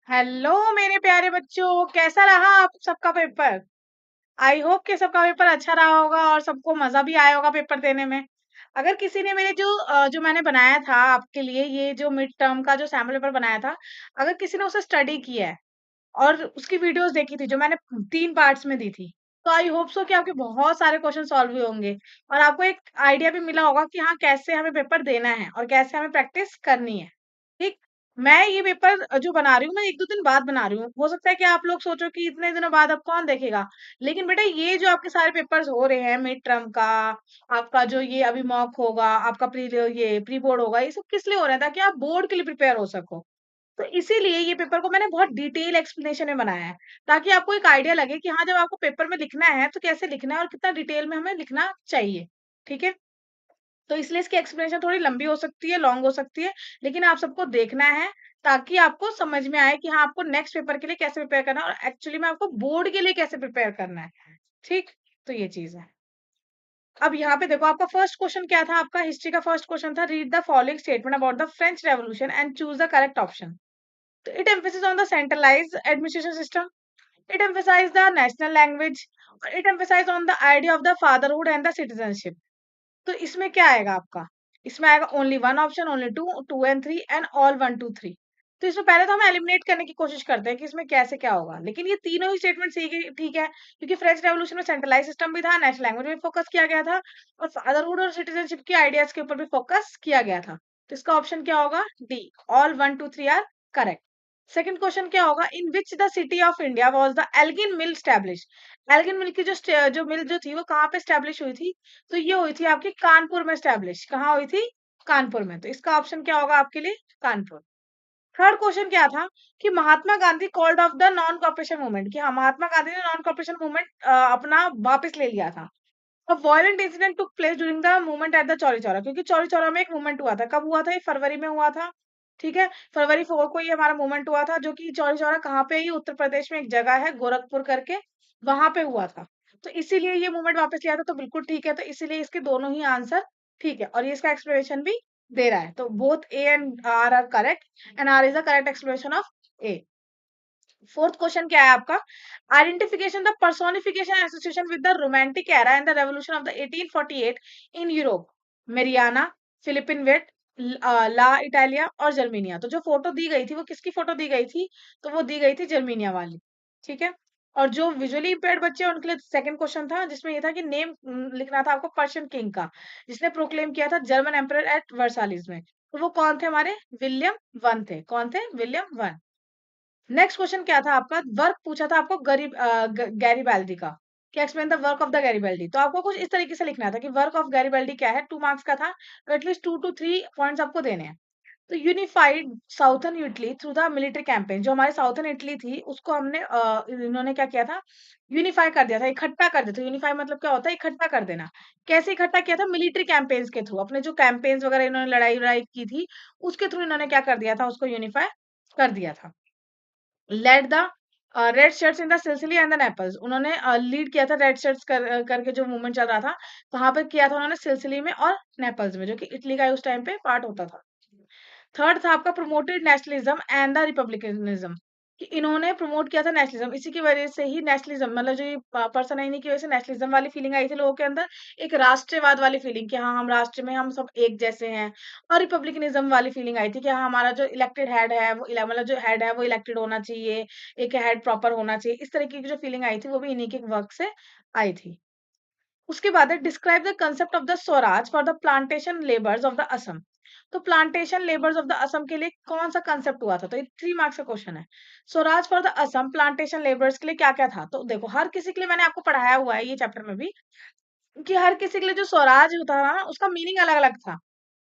Hello मेरे प्यारे बच्चों, कैसा रहा आप सबका पेपर? आई होप कि सबका पेपर अच्छा रहा होगा और सबको मजा भी आया होगा पेपर देने में। अगर किसी ने मेरे जो मैंने बनाया था आपके लिए, ये जो मिड टर्म का जो सैम्पल पेपर बनाया था, अगर किसी ने उसे स्टडी किया है और उसकी वीडियोस देखी थी जो मैंने 3 पार्ट्स में दी थी, तो आई होप सो कि आपके बहुत सारे क्वेश्चन सॉल्व हुए होंगे और आपको एक आइडिया भी मिला होगा कि हाँ, कैसे हमें पेपर देना है और कैसे हमें प्रैक्टिस करनी है। ठीक। मैं ये पेपर जो बना रही हूँ, मैं 1-2 दिन बाद बना रही हूँ। हो सकता है कि आप लोग सोचो कि इतने दिनों बाद अब कौन देखेगा? लेकिन बेटा, ये जो आपके सारे पेपर्स हो रहे हैं मिड टर्म का, आपका जो ये अभी मॉक होगा, आपका प्री बोर्ड होगा, ये सब किस लिए हो रहा है? ताकि आप बोर्ड के लिए प्रिपेयर हो सको। तो इसीलिए ये पेपर को मैंने बहुत डिटेल एक्सप्लेनेशन में बनाया है, ताकि आपको एक आइडिया लगे कि हाँ, जब आपको पेपर में लिखना है तो कैसे लिखना है और कितना डिटेल में हमें लिखना चाहिए। ठीक है? तो इसलिए इसकी एक्सप्लेनेशन थोड़ी लंबी हो सकती है, लॉन्ग हो सकती है, लेकिन आप सबको देखना है ताकि आपको समझ में आए कि हाँ, आपको नेक्स्ट पेपर के लिए कैसे प्रिपेयर करना है और एक्चुअली में आपको बोर्ड के लिए कैसे प्रिपेयर करना है। ठीक? तो ये चीज़ है। अब यहाँ पे देखो, आपका फर्स्ट क्वेश्चन क्या था? आपका हिस्ट्री का फर्स्ट क्वेश्चन था, read the following statement about the French Revolution and choose the correct option. तो it emphasis on the centralized administration system, it emphasized the national language, और it emphasized on the idea of the fatherhood and the citizenship। तो इसमें क्या आएगा आपका? इसमें आएगा only one option, only two, two and three and all one two three. तो इसमें पहले तो हम एलिमिनेट करने की कोशिश करते हैं कि इसमें कैसे क्या होगा, लेकिन ये तीनों ही स्टेटमेंट सही ठीक है, क्योंकि फ्रेंच रेवोल्यूशन में सेंट्रलाइज सिस्टम भी था, नेशनल लैंग्वेज में फोकस किया गया था और फादरहुड और सिटीजनशिप के आइडियाज के ऊपर भी फोकस किया गया था। तो इसका ऑप्शन क्या होगा? D, all one two three are correct. Second question क्या होगा? In which the city of India was the Elgin mill establish. Elgin mill की जो मिल जो थी वो कहाँ पे स्टैब्लिश हुई थी? तो ये हुई थी आपकी कानपुर में स्टैब्लिश। कहाँ हुई थी? कानपुर में। तो इसका ऑप्शन क्या होगा आपके लिए? कानपुर। थर्ड क्वेश्चन क्या था कि Mahatma Gandhi called off the non cooperation movement, कि हाँ, महात्मा गांधी ने नॉन कॉपरेशन मूवमेंट अपना वापस ले लिया था। अब violent incident took place during the movement at the Chauri Chaura, क्योंकि चौरी चौरा में एक मूवमेंट हुआ था। कब हुआ था? ये फरवरी में हुआ था। ठीक है, फरवरी 4 को ये हमारा मूवमेंट हुआ था, जो कि चौरी चौरा कहाँ पे है? ये उत्तर प्रदेश में एक जगह है गोरखपुर करके, वहां पे हुआ था। तो इसीलिए ये मूवमेंट वापस लिया था, तो बिल्कुल ठीक है। तो इसीलिए इसके दोनों ही आंसर ठीक है और ये इसका एक्सप्लेनेशन भी दे रहा है। तो both A and R correct and R is the correct explanation of A. Fourth question क्या है आपका? Identification the personification association with the romantic era and the revolution of the 1848 in Europe, Marianne, Philipp Veit, la Italia और Germania. तो जो photo दी गई थी वो किसकी फोटो दी गई थी? तो वो दी गई थी जर्मीनिया वाली। ठीक है। और जो विजुअली इंपेयर्ड बच्चे हैं उनके लिए सेकंड क्वेश्चन था, जिसमें ये था कि नेम लिखना था आपको पर्शियन किंग का, जिसने प्रोक्लेम किया था जर्मन एम्परर एट वर्साइल्स में। तो वो कौन थे? हमारे विलियम वन थे। कौन थे? William one. नेक्स्ट क्वेश्चन क्या था आपका? वर्क पूछा था आपको गैरिबाल्दी का, कि explain the work of the Garibaldi. तो आपको कुछ इस तरीके से लिखना था कि वर्क ऑफ गैरिबाल्दी क्या है। 2 मार्क्स का था, तो एटलीस्ट 2 to 3 पॉइंट्स आपको देने हैं। तो unified southern Italy through the military campaign, जो हमारे साउथर्न इटली थी उसको हमने इन्होंने क्या किया था? यूनिफाई कर दिया था, इकट्ठा कर दिया था। यूनिफाई मतलब क्या होता है? इकट्ठा कर देना। कैसे इकट्ठा किया था? मिलिट्री कैंपेन्स के थ्रू। अपने जो कैंपेन्स वगैरह इन्होंने लड़ाई वड़ाई की थी, उसके थ्रू इन्होंने क्या कर दिया था? उसको यूनिफाई कर दिया था। Led the red shirts in the Sicily and the Naples. उन्होंने लीड किया था रेड शर्ट्स करके जो मूवमेंट चल रहा था, कहाँ पे किया था उन्होंने? सिसिली में और नेपल्स में, जो कि इटली का उस टाइम पे पार्ट होता था। थर्ड था आपका promoted nationalism and the republicanism, कि इन्होंने प्रमोट किया था नेशनलिज्म। इसी की वजह से ही नेशनलिज्म, मतलब जो ये पर्सन है, इन्हीं की वजह से नेशनलिज्म वाली फीलिंग आई थी लोगों के अंदर, एक राष्ट्रवाद वाली फीलिंग कि हाँ, हम राष्ट्र में हम सब एक जैसे हैं। और रिपब्लिकनिज्म वाली फीलिंग आई थी कि हाँ, हमारा जो इलेक्टेड हेड है वो मतलब जो हेड है वो इलेक्टेड होना चाहिए, एक हेड प्रॉपर होना चाहिए। इस तरीके की जो फीलिंग आई थी वो भी इन्हीं के वर्क से आई थी। उसके बाद है describe the concept of the swaraj for the plantation labours of the Assam. तो plantation labours of the Assam के लिए कौन सा कंसेप्ट हुआ था? तो ये 3 मार्क्स का क्वेश्चन है। Swaraj for the Assam plantation labours के लिए क्या क्या था? तो देखो, हर किसी के लिए मैंने आपको पढ़ाया हुआ है ये चैप्टर में भी, कि हर किसी के लिए जो स्वराज होता है ना, उसका मीनिंग अलग अलग था।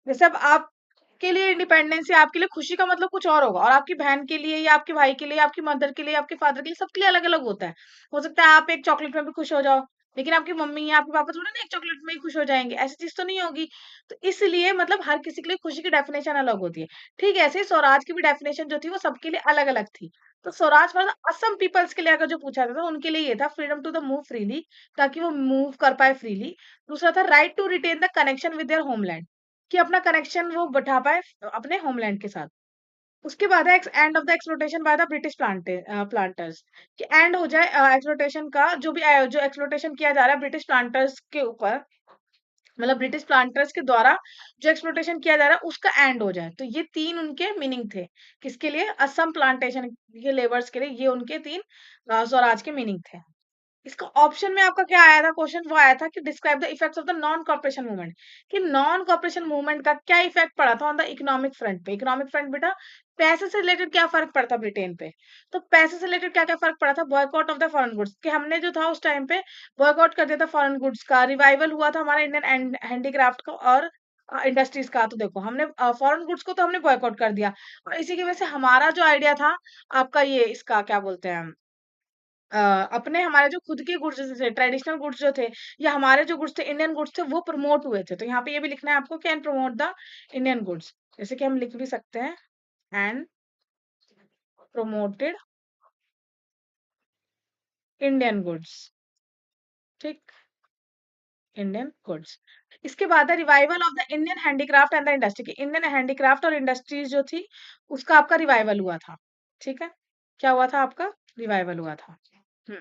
जैसे अब आपके लिए इंडिपेंडेंस या आपके लिए खुशी का मतलब कुछ और होगा, और आपकी बहन के लिए या आपके भाई के लिए, आपकी मदर के लिए, आपके फादर के लिए, सबके लिए अलग अलग होता है। हो सकता है आप एक चॉकलेट में भी खुश हो जाओ, लेकिन आपकी मम्मी या आपके पापा थोड़ा ना एक चॉकलेट में ही खुश हो जाएंगे, ऐसी चीज तो नहीं होगी। तो इसलिए मतलब हर किसी के लिए खुशी की डेफिनेशन अलग होती है। ठीक है, ऐसे ही स्वराज की भी डेफिनेशन जो थी वो सबके लिए अलग अलग थी। तो स्वराज मतलब असम पीपल्स के लिए अगर जो पूछा था, तो उनके लिए ये था freedom to the move freely, ताकि वो मूव कर पाए फ्रीली। दूसरा था right to retain the connection with their homeland, कि अपना कनेक्शन वो बैठा पाए अपने होमलैंड के साथ। उसके बाद है end of the exploitation by the British planters, कि एंड हो जाए एक्सप्लोटेशन का, जो भी जो एक्सप्लोटेशन किया जा रहा है ब्रिटिश प्लांटर्स के ऊपर, मतलब ब्रिटिश प्लांटर्स के द्वारा जो एक्सप्लोटेशन किया जा रहा है उसका एंड हो जाए। तो ये तीन उनके मीनिंग थे, किसके लिए, असम प्लांटेशन के लेबर्स के लिए, ये उनके तीन स्वराज के मीनिंग थे। इसका ऑप्शन में आपका क्या आया था क्वेश्चन, वो आया था कि describe the effects of the non corporation movement, कि नॉन कॉर्पोरेशन मूवमेंट का क्या इफेक्ट पड़ा था ऑन द इकोनॉमिक फ्रंट पे। इकोनॉमिक फ्रंट बेटा, पैसे से रिलेटेड क्या फर्क पड़ता ब्रिटेन पे, तो पैसे से रिलेटेड क्या क्या फर्क पड़ा था, boycott of the foreign goods, कि हमने जो था उस टाइम पे बॉयकॉट कर दिया था फॉरेन गुड्स का, रिवाइवल हुआ था हमारा इंडियन हैंडीक्राफ्ट का और इंडस्ट्रीज का। तो देखो हमने फॉरेन गुड्स को तो हमने बॉयकॉट कर दिया, और इसी की वजह से हमारा जो आइडिया था आपका ये इसका क्या बोलते हैं, अ, अपने हमारे जो खुद के गुड्स थे, ट्रेडिशनल गुड्स जो थे, या हमारे जो गुड्स थे, इंडियन गुड्स थे, वो प्रमोट हुए थे। तो यहाँ पे ये भी लिखना है आपको, can promote the Indian goods, जैसे कि हम लिख भी सकते हैं, एंड प्रमोटेड इंडियन गुड्स, ठीक, इंडियन गुड्स। इसके बाद है revival of the Indian handicraft and the industry, की इंडियन हैंडीक्राफ्ट और इंडस्ट्रीज जो थी उसका आपका रिवाइवल हुआ था, ठीक है, क्या हुआ था आपका, रिवाइवल हुआ था। हुँ,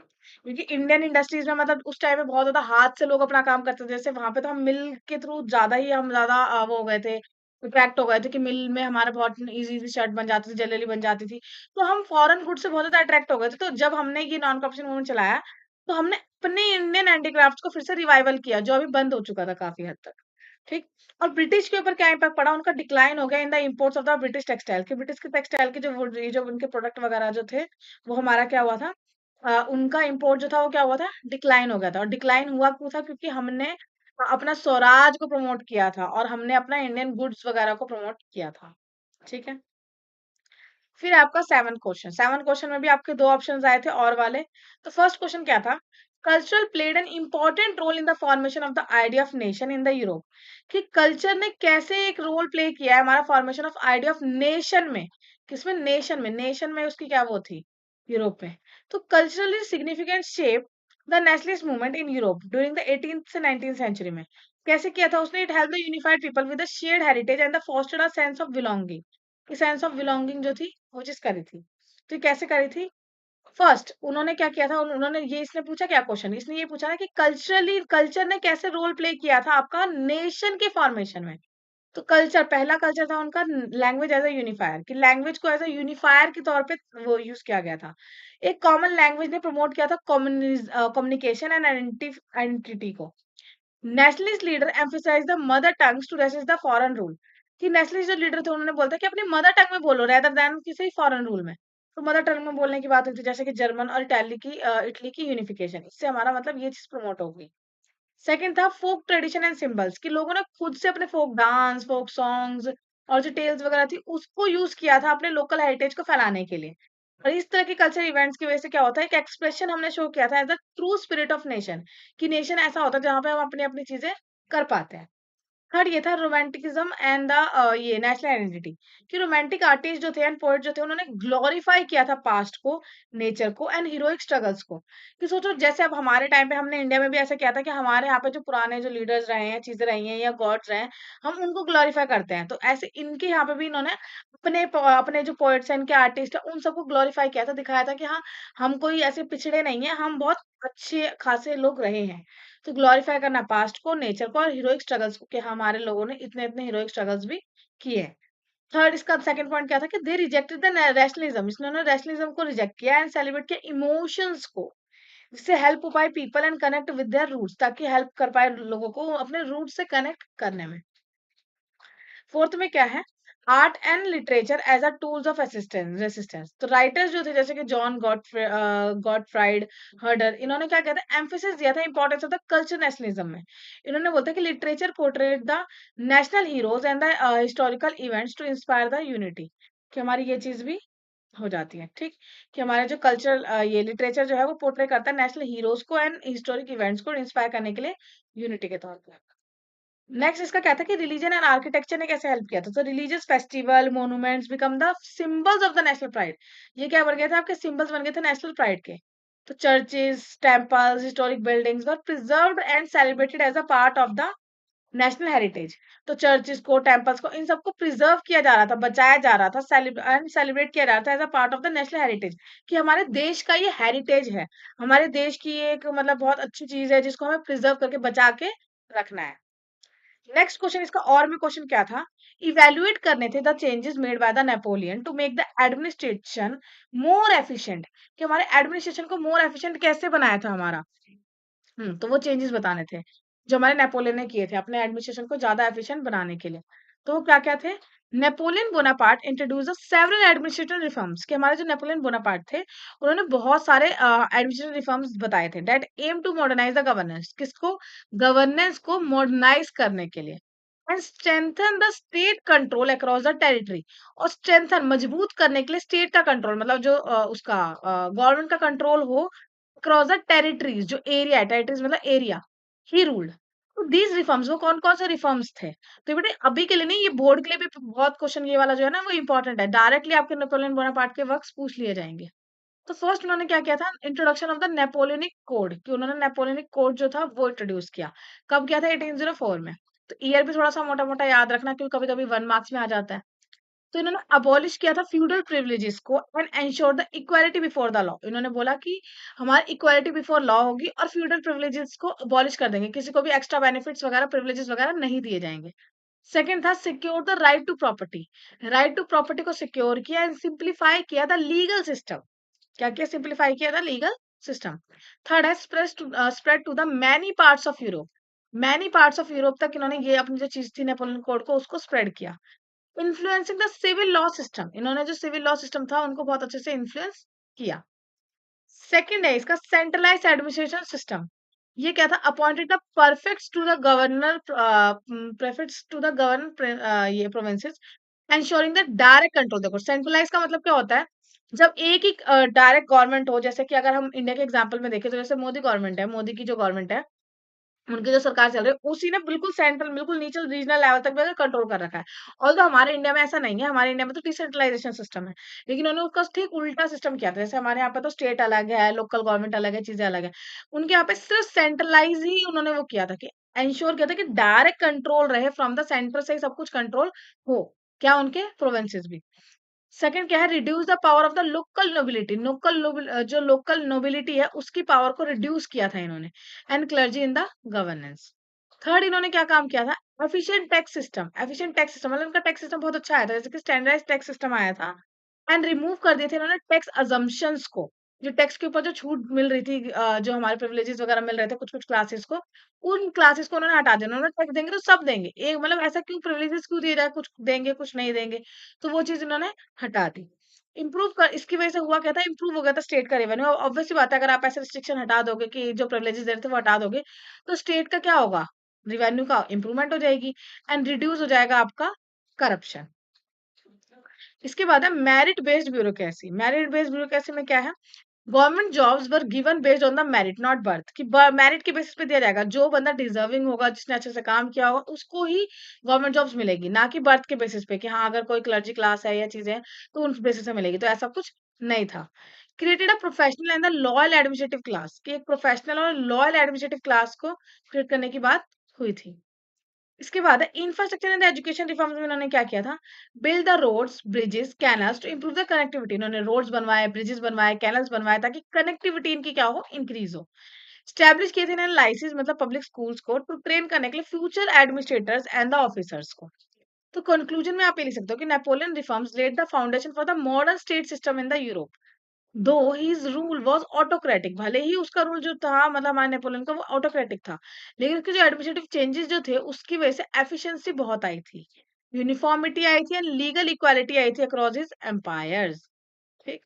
क्योंकि इंडियन इंडस्ट्रीज़ में मतलब उस टाइम पे बहुत ज़्यादा हाथ से लोग अपना काम करते थे। जैसे वहाँ पे तो हम मिल के थ्रू ज़्यादा ही हम ज़्यादा वो हो गए थे, अट्रैक्ट हो गए थे कि मिल में हमारे बहुत ईज़ी-ईज़ी शर्ट बन जाती थी, जल्दी-जल्दी बन जाती थी। तो हम फॉरेन गुड्स से बहुत ज़्यादा अट्रैक्ट हो गए थे। तो जब हमने ये नॉन कॉरपोरेशन मूवमेंट चलाया, तो हमने अपने इंडियन हैंडीक्राफ्ट्स को फिर से रिवाइवल किया, जो अभी बंद हो चुका था काफ़ी हद तक, ठीक? और ब्रिटिश के ऊपर क्या इम्पैक्ट पड़ा, उनका डिक्लाइन हो गया in the imports of the British textile, कि ब्रिटिश के टेक्सटाइल के जो वो ये जो उनके प्रोडक्ट वगैरह जो थे, वो हमारा क्या हुआ था, उनका इम्पोर्ट जो था वो क्या हुआ था, डिक्लाइन हो गया था। और डिक्लाइन हुआ क्यों था, क्योंकि हमने अपना स्वराज को प्रमोट किया था और हमने अपना इंडियन गुड्स वगैरह को प्रमोट किया था, ठीक है। फिर आपका सेवन क्वेश्चन में भी आपके दो ऑप्शंस आए थे और वाले। तो फर्स्ट क्वेश्चन क्या था, cultural played an important role in the formation of the idea of nation in the Europe, कि कल्चर ने कैसे एक रोल प्ले किया है हमारा formation of idea of nation में, किसमें, नेशन में उसकी क्या वो थी, यूरोप में। तो culturally significant shape the nationalist movement in Europe during the 18th से 19th सेंचुरी में, कैसे किया था उसने, it help the unified people with the shared heritage and the fostered a sense of belonging, की सेंस ऑफ बिलोंगिंग जो थी वो चीज़ करी थी। तो ये कैसे करी थी? फर्स्ट उन्होंने क्या किया था, उन्होंने ये इसने पूछा क्या क्वेश्चन, इसने ये पूछा ना कि कल्चर ने कैसे रोल प्ले किया था आपका नेशन के फॉर्मेशन में। तो कल्चर, पहला कल्चर था उनका लैंग्वेज एज़ अ यूनिफायर, कि लैंग्वेज को एज़ अ यूनिफायर के तौर पे वो यूज़ किया गया था। एक कॉमन लैंग्वेज ने प्रमोट किया था कम्युनिकेशन एंड आइडेंटिटी को। Nationalist leader emphasise the mother tongues to resist the foreign rule, कि नेशनलिस्ट जो लीडर थे उन्होंने बोलता कि अपनी मदर टंग में बोलो रेदर देन किसी फॉरेन रूल में। तो मदर टंग में बोलने की बात होती है, जैसे कि जर्मन और इटली की यूनिफिकेशन, इससे हमारा मतलब ये चीज प्रमोट होगी। सेकंड था फोक ट्रेडिशन एंड सिंबल्स, कि लोगों ने खुद से अपने फोक डांस, फोक सॉन्ग्स और जो टेल्स वगैरह थी उसको यूज किया था अपने लोकल हेरिटेज को फैलाने के लिए। और इस तरह के कल्चर इवेंट्स की वजह से क्या होता है, एक एक्सप्रेशन हमने शो किया था as the true spirit of nation, कि नेशन ऐसा होता है जहाँ पे हम अपनी अपनी चीजें कर पाते हैं। थर्ड ये था रोमांटिसिज्म एंड द ये नेशनल आइडेंटिटी, कि रोमांटिक आर्टिस्ट जो थे एंड पोएट जो थे उन्होंने ग्लोरीफाई किया था पास्ट को, नेचर को एंड हीरोइक स्ट्रगल्स को। कि सोचो जैसे अब हमारे टाइम पे हमने इंडिया में भी ऐसा किया था कि हमारे यहाँ पे जो पुराने जो लीडर्स रहे हैं, चीजें रही हैं या गॉड्स रहे हैं, हम उनको ग्लोरीफाई करते हैं। तो ऐसे इनके यहाँ पे भी इन्होंने अपने जो पोएट्स हैं, इनके आर्टिस्ट हैं, उन सबको ग्लोरीफाई किया था, दिखाया था कि हाँ, हम कोई ऐसे पिछड़े नहीं है, हम बहुत अच्छे खासे लोग रहे हैं। तो ग्लोरीफाई करना पास्ट को, नेचर को और हीरोइक स्ट्रगल्स को, कि हमारे लोगों ने इतने-इतने हीरोइक स्ट्रगल्स भी किए हैं। थर्ड इसका सेकंड पॉइंट क्या था, कि दे रिजेक्टेड द रैशनलिज्म, इन्होंने रैशनलिज्म को रिजेक्ट किया एंड सेलिब्रेट किया इमोशंस को, जिससे हेल्प हो पाए people and connect with their roots, ताकि हेल्प कर पाए लोगों को अपने रूट से कनेक्ट करने में। फोर्थ में क्या है, art and literature as a tools of assistance resistance. तो राइटर्स जो थे जैसे कि जॉन गॉटफ्राइड हर्डर, इन्होंने क्या किया था, एम्फेसिस दिया था importance of the culture nationalism में। इन्होंने बोलता है कि literature portrait the national heroes and the historical events to inspire the unity, कि हमारी ये चीज भी हो जाती है, ठीक, कि हमारे जो कल्चर ये लिटरेचर जो है वो पोर्ट्रे करता है नेशनल हीरोज को एंड हिस्टोरिक इवेंट्स को इंस्पायर करने के लिए यूनिटी के तौर पर। नेक्स्ट इसका क्या था, कि रिलीजन एंड आर्किटेक्चर ने कैसे हेल्प किया था। तो religious festival monuments become the symbols of the national pride, ये क्या बन गए थे, आपके सिंबल्स बन गए थे नेशनल प्राइड के। तो churches, temples, historic buildings were preserved and celebrated as a part of the national heritage, तो चर्चेस को, टेम्पल्स को, इन सबको प्रिजर्व किया जा रहा था, बचाया जा रहा था, सेलिब्रेट किया जा रहा था as a part of the national heritage, कि हमारे देश का ये हेरिटेज है, हमारे देश की ये एक मतलब बहुत अच्छी चीज है जिसको हमें प्रिजर्व करके बचा के रखना है। नेक्स्ट क्वेश्चन, इसका और भी क्वेश्चन क्या था, इवेल्युएट करने थे the changes made by the Napoleon to make the administration more efficient, कि हमारे एडमिनिस्ट्रेशन को मोर एफिशिएंट कैसे बनाया था हमारा। तो वो चेंजेस बताने थे जो हमारे नेपोलियन ने किए थे अपने एडमिनिस्ट्रेशन को ज्यादा एफिशिएंट बनाने के लिए। तो वो क्या क्या थे, Napoleon Bonaparte introduce several administrative reforms, कि हमारे जो नेपोलियन बोनापार्ट थे उन्होंने बहुत सारे एडमिनिस्ट्रेटिव रिफॉर्म्स बताए थे, that aim to modernise the governance, किसको, गवर्नेंस को मॉडर्नाइज करने के लिए, and strengthen the state control across the territory, और स्ट्रेंथन मजबूत करने के लिए स्टेट का कंट्रोल, मतलब जो उसका गवर्नमेंट का कंट्रोल हो अक्रॉस द टेरिटरीज, जो एरिया है, टेरिटरीज मतलब एरिया, ही रूल्ड। तो दीज रिफॉर्म्स, वो कौन कौन से रिफॉर्म्स थे, तो बेटे अभी के लिए नहीं, ये बोर्ड के लिए भी बहुत क्वेश्चन ये वाला जो है ना वो इंपॉर्टेंट है, डायरेक्टली आपके नेपोलियन बोनापार्ट के वर्क्स पूछ लिए जाएंगे। तो फर्स्ट उन्होंने क्या किया था, introduction of the Napoleonic code, कि उन्होंने नेपोलियनिक कोड जो था वो इंट्रोड्यूस किया, कब किया था, 1804 में। तो ईयर भी थोड़ा सा मोटा मोटा याद रखना, क्योंकि कभी कभी 1 मार्क्स में आ जाता है। तो इन्होंने अबॉलिश किया था फ्यूडल प्रिविलेजेस को and ensure the equality before the law, इन्होंने बोला कि हमारी इक्वालिटी बिफोर लॉ होगी और फ्यूडल प्रिविलेजेस को अबॉलिश कर देंगे, किसी को भी एक्स्ट्रा बेनिफिट्स वगैरह प्रिविलेजेस वगैरह नहीं दिए जाएंगे। सेकंड था secure the right to property, right to property को सिक्योर किया एंड सिंप्लीफाई किया द लीगल सिस्टम, क्या किया, सिंप्लीफाई किया था लीगल सिस्टम। थर्ड है spread to the many parts of Europe, many parts of Europe तक इन्होंने ये अपनी जो चीज थी नेपोलियन कोड को उसको स्प्रेड किया। Influencing the civil law system, इन्होंने जो सिविल लॉ सिस्टम था उनको बहुत अच्छे से इन्फ्लुएंस किया। सेकंड है इसका सेंट्रलाइज्ड एडमिनिस्ट्रेशन सिस्टम, ये क्या था, appointed the prefects to the governor, prefects to the governor ये provinces, ensuring the direct control. देखो सेंट्रलाइज का मतलब क्या होता है, जब एक ही डायरेक्ट गवर्नमेंट हो, जैसे कि अगर हम इंडिया के एग्जांपल में देखें तो जैसे मोदी गवर्नमेंट है, मोदी की जो गवर्नमेंट है, उनकी जो सरकार चल रही है उसी ने बिल्कुल सेंट्रल, बिल्कुल नीचे रीजनल लेवल तक भी कंट्रोल कर रखा है। ऑल्दो हमारे इंडिया में ऐसा नहीं है, हमारे इंडिया में तो डिसेंट्रलाइजेशन सिस्टम है, लेकिन उन्होंने उसका ठीक उल्टा सिस्टम किया था। जैसे हमारे यहाँ पे तो स्टेट अलग है, लोकल गवर्नमेंट अलग है, चीजें अलग है, उनके यहाँ पे सिर्फ सेंट्रलाइज ही उन्होंने वो किया था, कि एंश्योर किया था कि डायरेक्ट कंट्रोल रहे, फ्रॉम द सेंटर से ही सब कुछ कंट्रोल हो, क्या उनके प्रोविंसेस भी। सेकंड क्या है, reduce the power of the local nobility, जो लोकल नोबिलिटी है उसकी पावर को रिड्यूस किया था इन्होंने, and clergy in the governance. Third इन्होंने क्या काम किया था, efficient tax system, efficient tax system मतलब इनका टैक्स सिस्टम बहुत अच्छा आया था, जैसे कि स्टैंडर्डाइज्ड टैक्स सिस्टम आया था, एंड रिमूव कर दिए थे इन्होंने टैक्स अजम्पशंस को, जो टैक्स के ऊपर जो छूट मिल रही थी, जो हमारे प्रिविलेजेस वगैरह मिल रहे थे कुछ कुछ क्लासेस को, उन क्लासेस को उन्होंने हटा दिया, उन्होंने टैक्स देंगे तो सब देंगे, एक मतलब ऐसा क्यों प्रिविलेजेस क्यों दिए जाए, कुछ देंगे कुछ नहीं देंगे, तो वो चीज इन्होंने हटा दी। इम्प्रूव कर, इसकी वजह से हुआ क्या था, इम्प्रूव हो गया था स्टेट का रेवेन्यू। ऑब्वियस सी बात है, अगर आप ऐसे रिस्ट्रिक्शन हटा दोगे कि जो प्रिविलेजेस दे रहे थे वो हटा दोगे, तो स्टेट का क्या होगा, रिवेन्यू का इंप्रूवमेंट हो जाएगी, एंड रिड्यूस हो जाएगा आपका करप्शन। इसके बाद है merit based bureaucracy, merit based bureaucracy में क्या है, government jobs were given based on the merit not birth, कि मेरिट के बेसिस पे दिया जाएगा, जो बंदा डिजर्विंग होगा, जिसने अच्छे से काम किया होगा उसको ही गवर्नमेंट जॉब्स मिलेगी, ना कि बर्थ के बेसिस पे, कि हाँ अगर कोई क्लर्जी क्लास है या चीजें हैं तो उन बेसिस पे मिलेगी, तो ऐसा कुछ नहीं था। Created a professional and the loyal administrative class, कि एक प्रोफेशनल और लॉयल एडमिनिस्ट्रेटिव क्लास को क्रिएट करने की बात हुई थी। इसके बाद इंफ्रास्ट्रक्चर एंड एजुकेशन रिफॉर्म्स में इन्होंने क्या किया था, build the roads bridges canals to improve the connectivity, इन्होंने रोड्स बनवाए, ब्रिजेस बनवाए, कैनल्स बनवाए, ताकि कनेक्टिविटी इनकी क्या हो, इंक्रीज हो। स्टैब्लिश किए थे इन्होंने लाइसेंस, मतलब पब्लिक स्कूल्स को टू ट्रेन करने के लिए future administrators and the officers को। तो कंक्लूजन में आप ये लिख सकते हो कि Napoleon reforms led the foundation for the modern state system in the Europe, though his rule was autocratic, भले ही उसका रूल जो था मतलब हमारे नेपोलियन का वो ऑटोक्रेटिक था, लेकिन उसके जो एडमिनिस्ट्रेटिव चेंजेस जो थे उसकी वजह से एफिशिएंसी बहुत आई थी, यूनिफॉर्मिटी आई थी एंड लीगल इक्वालिटी आई थी अक्रॉस हिज एम्पायर्स। ठीक,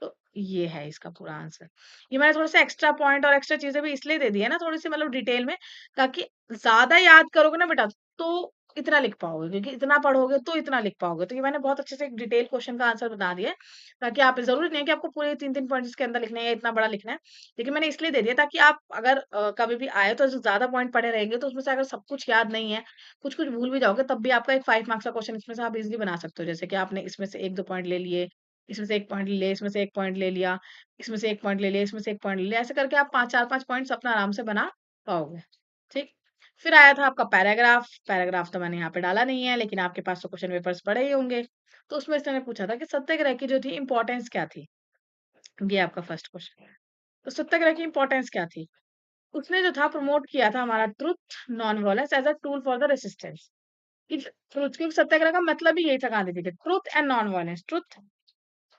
तो ये है इसका पूरा आंसर। ये मैंने थोड़ा सा एक्स्ट्रा पॉइंट और एक्स्ट्रा चीजें भी इसलिए दे दी है ना, थोड़ी सी मतलब डिटेल में, ताकि ज्यादा याद करोगे ना बेटा तो इतना लिख पाओगे, क्योंकि इतना पढ़ोगे तो इतना लिख पाओगे। तो ये मैंने बहुत अच्छे से एक डिटेल क्वेश्चन का आंसर बता दिया है, ताकि आप, जरूरी नहीं है कि आपको पूरे 3-3 पॉइंट्स इसके अंदर लिखने हैं या इतना बड़ा लिखना है, लेकिन मैंने इसलिए दे दिया ताकि आप अगर कभी भी आए तो जो ज्यादा पॉइंट पढ़े रहेंगे तो उसमें से अगर सब कुछ याद नहीं है, कुछ कुछ भूल भी जाओगे, तब भी आपका एक 5 मार्क्स का क्वेश्चन इसमें से आप इजिली बना सकते हो। जैसे कि आपने इसमें से 1-2 पॉइंट ले लिए, इसमें से 1 पॉइंट ले लिया, इसमें से 1 पॉइंट ले लिया, इसमें से 1 पॉइंट ले लिया, इसमें से 1 पॉइंट ले लिया, ऐसे करके आप 5 4-5 पॉइंट्स अपना आराम से बना पाओगे। ठीक? फिर आया था आपका पैराग्राफ। पैराग्राफ तो मैंने यहाँ पे डाला नहीं है, लेकिन आपके पास तो क्वेश्चन पेपर्स पड़े ही होंगे। तो उसमें इसने पूछा था कि सत्याग्रह की जो थी इंपॉर्टेंस क्या थी। ये आपका फर्स्ट क्वेश्चन। तो सत्याग्रह की इंपॉर्टेंस क्या थी? उसने जो था प्रमोट किया था हमारा truth non violence as a tool for the resistance. Truth, क्योंकि सत्याग्रह का मतलब ही यही था गांधी जी के, truth and non violence, truth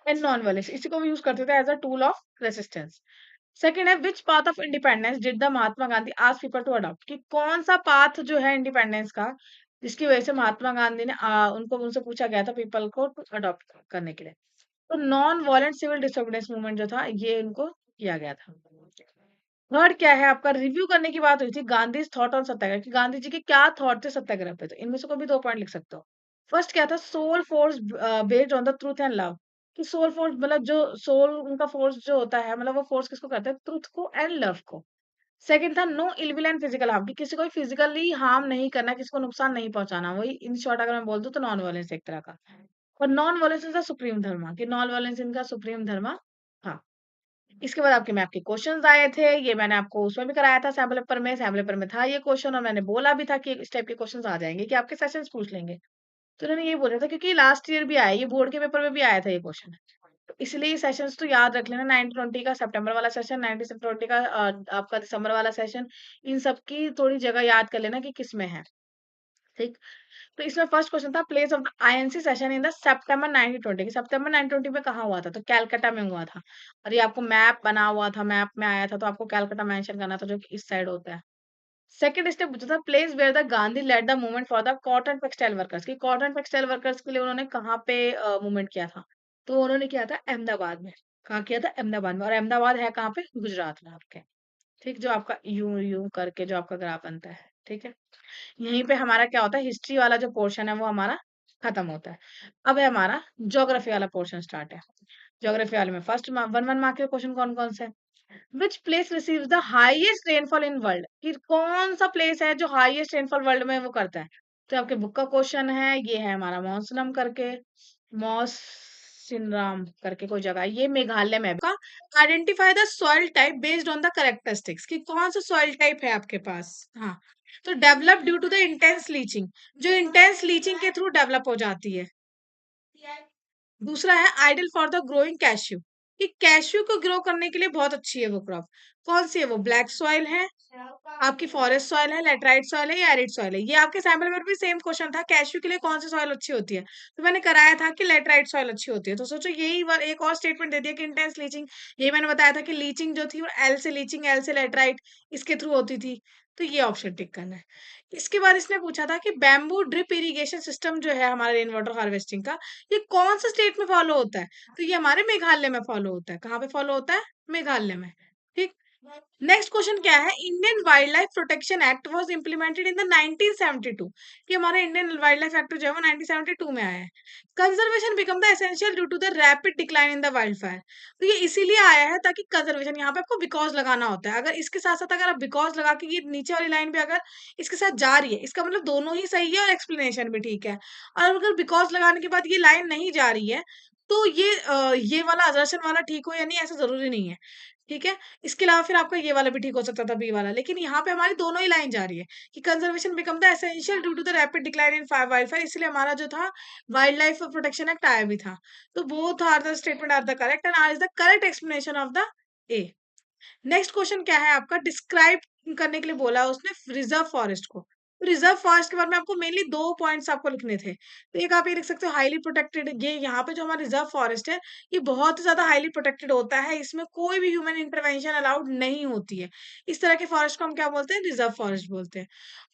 and non violence, इसी को भी यूज करते थे as a tool of resistance. Second है, which path of independence did the Mahatma Gandhi ask people to adopt, कि कौन सा पाथ जो है इंडिपेंडेंस का जिसकी वजह से महात्मा गांधी ने उनको उनसे पूछा गया था पीपल को अडॉप्ट करने के लिए। तो non violent civil disobedience movement जो था ये उनको किया गया था। थर्ड क्या है आपका, रिव्यू करने की बात हुई थी गांधी थॉट ऑन सत्याग्रह, कि गांधी जी के क्या थॉट थे सत्याग्रह पे। तो इनमें से कोई भी 2 पॉइंट लिख सकते हो। फर्स्ट क्या था, soul force based on the truth and love, कि सोल फोर्स मतलब जो सोल उनका फोर्स जो होता है, मतलब वो फोर्स किसको करता है, ट्रूथ को एंड लव को। सेकंड था no ill will and physical harm, कि किसी को फिजिकली हार्म नहीं करना, किसी को नुकसान नहीं पहुंचाना। वही इन शॉर्ट अगर मैं बोल दूं तो नॉन वायलेंस एक तरह का। और non violence is the supreme धर्म, कि नॉन वायलेंस इनका सुप्रीम धर्म था। इसके बाद आपके मैप के क्वेश्चंस आए थे, ये मैंने आपको उसमें भी कराया था सैम्पल पेपर में। सैम्पल पेपर में था ये क्वेश्चन, और मैंने बोला भी था कि इस टाइप के क्वेश्चंस आ जाएंगे कि आपके सेशंस पूछ लेंगे। तो उन्होंने ये बोला था क्योंकि लास्ट ईयर भी आया, ये बोर्ड के पेपर में भी आया था ये क्वेश्चन। तो इसलिए ये सेशंस तो याद रख लेना, 9-20 का सितंबर वाला सेशन, 9-20 का आपका दिसंबर वाला सेशन, इन सब की थोड़ी जगह याद कर लेना कि किस में है। ठीक। तो इसमें फर्स्ट क्वेश्चन था, place of the INC session in the September 1920, सितंबर 1920 में कहाँ हुआ था, तो कैलकाटा में हुआ था। और ये आपको मैप बना हुआ था, मैप में आया था, तो आपको कैलकाटा मेंशन करना था जो कि इस साइड होता है। सेकंड स्टेप पूछा था, place where the Gandhi led the movement for the cotton textile workers, की कॉटन टेक्सटाइल वर्कर्स के लिए उन्होंने कहाँ पे मूवमेंट किया था। तो उन्होंने किया था अहमदाबाद में। कहाँ किया था, अहमदाबाद में। और अहमदाबाद है कहाँ पे, गुजरात में आपके। ठीक, जो आपका यूं यूं करके जो आपका ग्राफ बनता है। ठीक है, यहीं पे हमारा क्या होता है, हिस्ट्री वाला जो पोर्शन है वो हमारा खत्म होता है। अब है हमारा ज्योग्राफी वाला पोर्शन स्टार्ट है। ज्योग्राफी वाले में फर्स्ट 1 1 मार्क के क्वेश्चन कौन कौन से हैं? Which place receives the highest rainfall in world, कि कौन सा प्लेस है जो हाईएस्ट रेनफॉल वर्ल्ड में वो करता है। तो आपके बुक का क्वेश्चन है, ये है हमारा मौसनम करके, मौसिनराम करके कोई जगह है, ये मेघालय में है। Identify the soil type based on the characteristics, कि कौन सा सॉइल टाइप है आपके पास। हाँ, तो develop due to the intense leaching, जो इंटेंस लीचिंग के थ्रू डेवलप हो जाती है। दूसरा है ideal for the growing cashew, कि कैश्यू को ग्रो करने के लिए बहुत अच्छी है वो क्रॉप। कौन सी है वो, ब्लैक सॉइल है, आपकी फॉरेस्ट सॉइल है, लेटराइट सॉइल है या एरिड सॉइल है। ये आपके सैंपल में भी सेम क्वेश्चन था, कैश्यू के लिए कौन सी सॉइल अच्छी होती है। तो मैंने कराया था कि लेटराइट सॉइल अच्छी होती है। तो सोचो यही एक और स्टेटमेंट दे दिया कि इंटेंस लीचिंग, यही मैंने बताया था कि लीचिंग जो थी वो एल से लीचिंग, एल से लेटराइट, इसके थ्रू होती थी। तो ये ऑप्शन टिक करना है। इसके बाद इसने पूछा था कि बैम्बू ड्रिप इरिगेशन सिस्टम जो है हमारा रेन वाटर हार्वेस्टिंग का, ये कौन सा स्टेट में फॉलो होता है। तो ये हमारे मेघालय में फॉलो होता है। कहाँ पे फॉलो होता है, मेघालय में। ठीक। नेक्स्ट क्वेश्चन क्या है, Indian wild life protection act was implemented in the 1972, कि हमारा इंडियन वाइल्ड लाइफ एक्ट जो है वो 1972 में आया है। Conservation become the essential due to the rapid decline in the wild fire, तो ये इसीलिए आया है ताकि कंजर्वेशन, यहाँ पे आपको बिकॉज लगाना होता है। अगर इसके साथ साथ अगर आप बिकॉज लगा के, ये नीचे वाली लाइन भी अगर इसके साथ जा रही है, इसका मतलब दोनों ही सही है और एक्सप्लेनेशन भी ठीक है। और अगर बिकॉज लगाने के बाद ये लाइन नहीं जा रही है, तो ये वाला अजर्शन वाला ठीक हो या नहीं, ऐसा जरूरी नहीं है। ठीक है, इसके अलावा फिर आपका ये वाला भी ठीक हो सकता था, बी वाला। लेकिन यहाँ पे हमारी दोनों ही लाइन जा रही है कि conservation become the essential due to the rapid decline in wild fire, इसलिए हमारा जो था वाइल्ड लाइफ प्रोटेक्शन एक्ट आया भी था। तो both are the statement are the correct and R is the correct explanation of the A. Next question क्या है आपका, डिस्क्राइब करने के लिए बोला है उसने रिजर्व फॉरेस्ट को। रिजर्व फॉरेस्ट के बारे में आपको मेनली 2 पॉइंट्स आपको लिखने थे। तो एक आप ये लिख सकते हो हाईली प्रोटेक्टेड, ये यहाँ पे जो हमारा रिजर्व फॉरेस्ट है ये बहुत ज्यादा हाईली प्रोटेक्टेड होता है, इसमें कोई भी ह्यूमन इंटरवेंशन अलाउड नहीं होती है। इस तरह के फॉरेस्ट को हम क्या बोलते हैं, रिजर्व फॉरेस्ट बोलते हैं।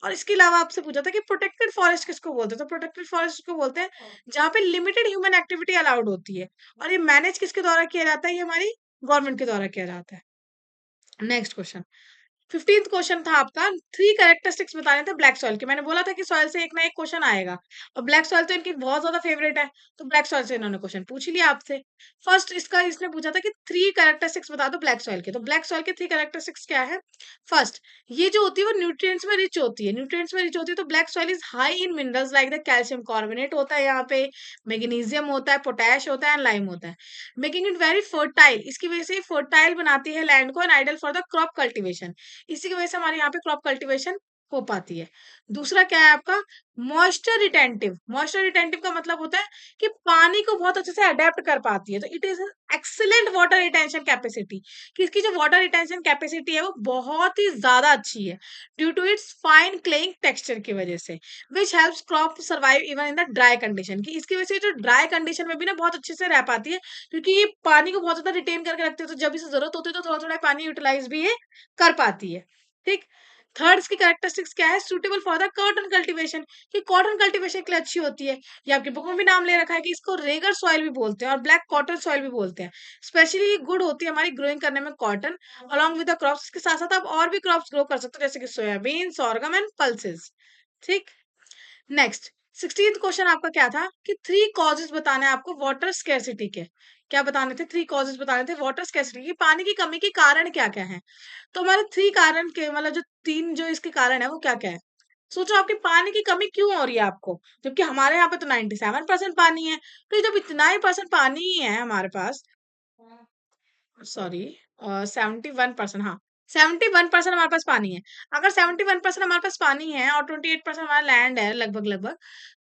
और इसके अलावा आपसे पूछा था कि प्रोटेक्टेड फॉरेस्ट किसको बोलते हैं, तो प्रोटेक्टेड फॉरेस्ट को बोलते हैं जहाँ पे लिमिटेड ह्यूमन एक्टिविटी अलाउड होती है। और ये मैनेज किसके द्वारा किया जाता है, ये हमारी गवर्नमेंट के द्वारा किया जाता है। नेक्स्ट क्वेश्चन, 15th क्वेश्चन था आपका, 3 कैरेक्टरिस्टिक्स बताने थे ब्लैक सॉइल के। मैंने बोला था कि सॉइल से एक ना एक क्वेश्चन आएगा, और ब्लैक सॉइल तो इनकी बहुत ज्यादा फेवरेट है, तो ब्लैक सॉइल से इन्होंने क्वेश्चन पूछ ही लिया आपसे। फर्स्ट इसका इसने पूछा था कि 3 कैरेक्टरिस्टिक्स बता दो ब्लैक सॉइल के। तो ब्लैक सॉइल के 3 कैरेक्टरिस्टिक्स क्या है। फर्स्ट, ये जो होती है वो न्यूट्रिएंट्स में रिच होती है, न्यूट्रिएंट्स में रिच होती है। तो black soil is high in minerals like the calcium carbonate होता है यहाँ पे, मैग्नीशियम होता है, पोटैश होता है एंड लाइम होता है, मेकिंग इट वेरी फर्टाइल। इसकी वजह से फर्टाइल बनाती है लैंड को, and idol for the crop cultivation. इसी की वजह से हमारे यहाँ पे क्रॉप कल्टीवेशन हो पाती है। दूसरा क्या है आपका मॉइस्चर रिटेंटिव। मॉइस्चर रिटेंटिव का मतलब होता है कि पानी को बहुत अच्छे से अडेप्ट कर पाती है। तो it is excellent water retention capacity, कि इसकी जो वाटर रिटेंशन कैपेसिटी है वो बहुत ही ज्यादा अच्छी है due to its fine clayey texture की वजह से, which helps crop survive even in the dry condition. की इसकी वजह से जो ड्राई कंडीशन में भी ना बहुत अच्छे से रह पाती है, क्योंकि ये पानी को बहुत ज्यादा रिटेन करके रखते हैं, तो जब इसे जरूरत होती है तो थोड़ा थोड़ा पानी यूटिलाइज भी ये कर पाती है। ठीक। थर्ड इसकी कैरेक्टरिस्टिक्स क्या है, suitable for the cotton cultivation, कि कॉटन कल्टीवेशन के लिए अच्छी होती है। ये आपकी बुक में भी नाम ले रखा है कि इसको रेगर सॉइल भी बोलते हैं और ब्लैक कॉटन सॉइल भी बोलते हैं। स्पेशली गुड होती है हमारी ग्रोइंग करने में cotton, along with the crops. के साथ साथ आप और भी क्रॉप्स ग्रो कर सकते हो, जैसे कि सोयाबीन, सोरगम एंड पल्सेस। ठीक। नेक्स्ट 16th क्वेश्चन आपका क्या था कि 3 कॉजेस बताने हैं आपको वाटर स्कैरसिटी के। क्या बताने थे? 3 कॉजेस बताने थे वाटर स्कैरसिटी की, पानी की कमी के कारण क्या क्या है। तो हमारे 3 कारण के मतलब जो 3 जो इसके कारण है वो क्या क्या है। सोचो आपकी पानी की कमी क्यों हो रही है आपको, जबकि हमारे यहाँ पे तो 97% पानी है। तो जब इतना ही परसेंट पानी ही है हमारे पास, सॉरी 71%, हाँ 71% हमारे पास पानी है। अगर 71% हमारे पास पानी है और 28% हमारा लैंड है लगभग लगभग,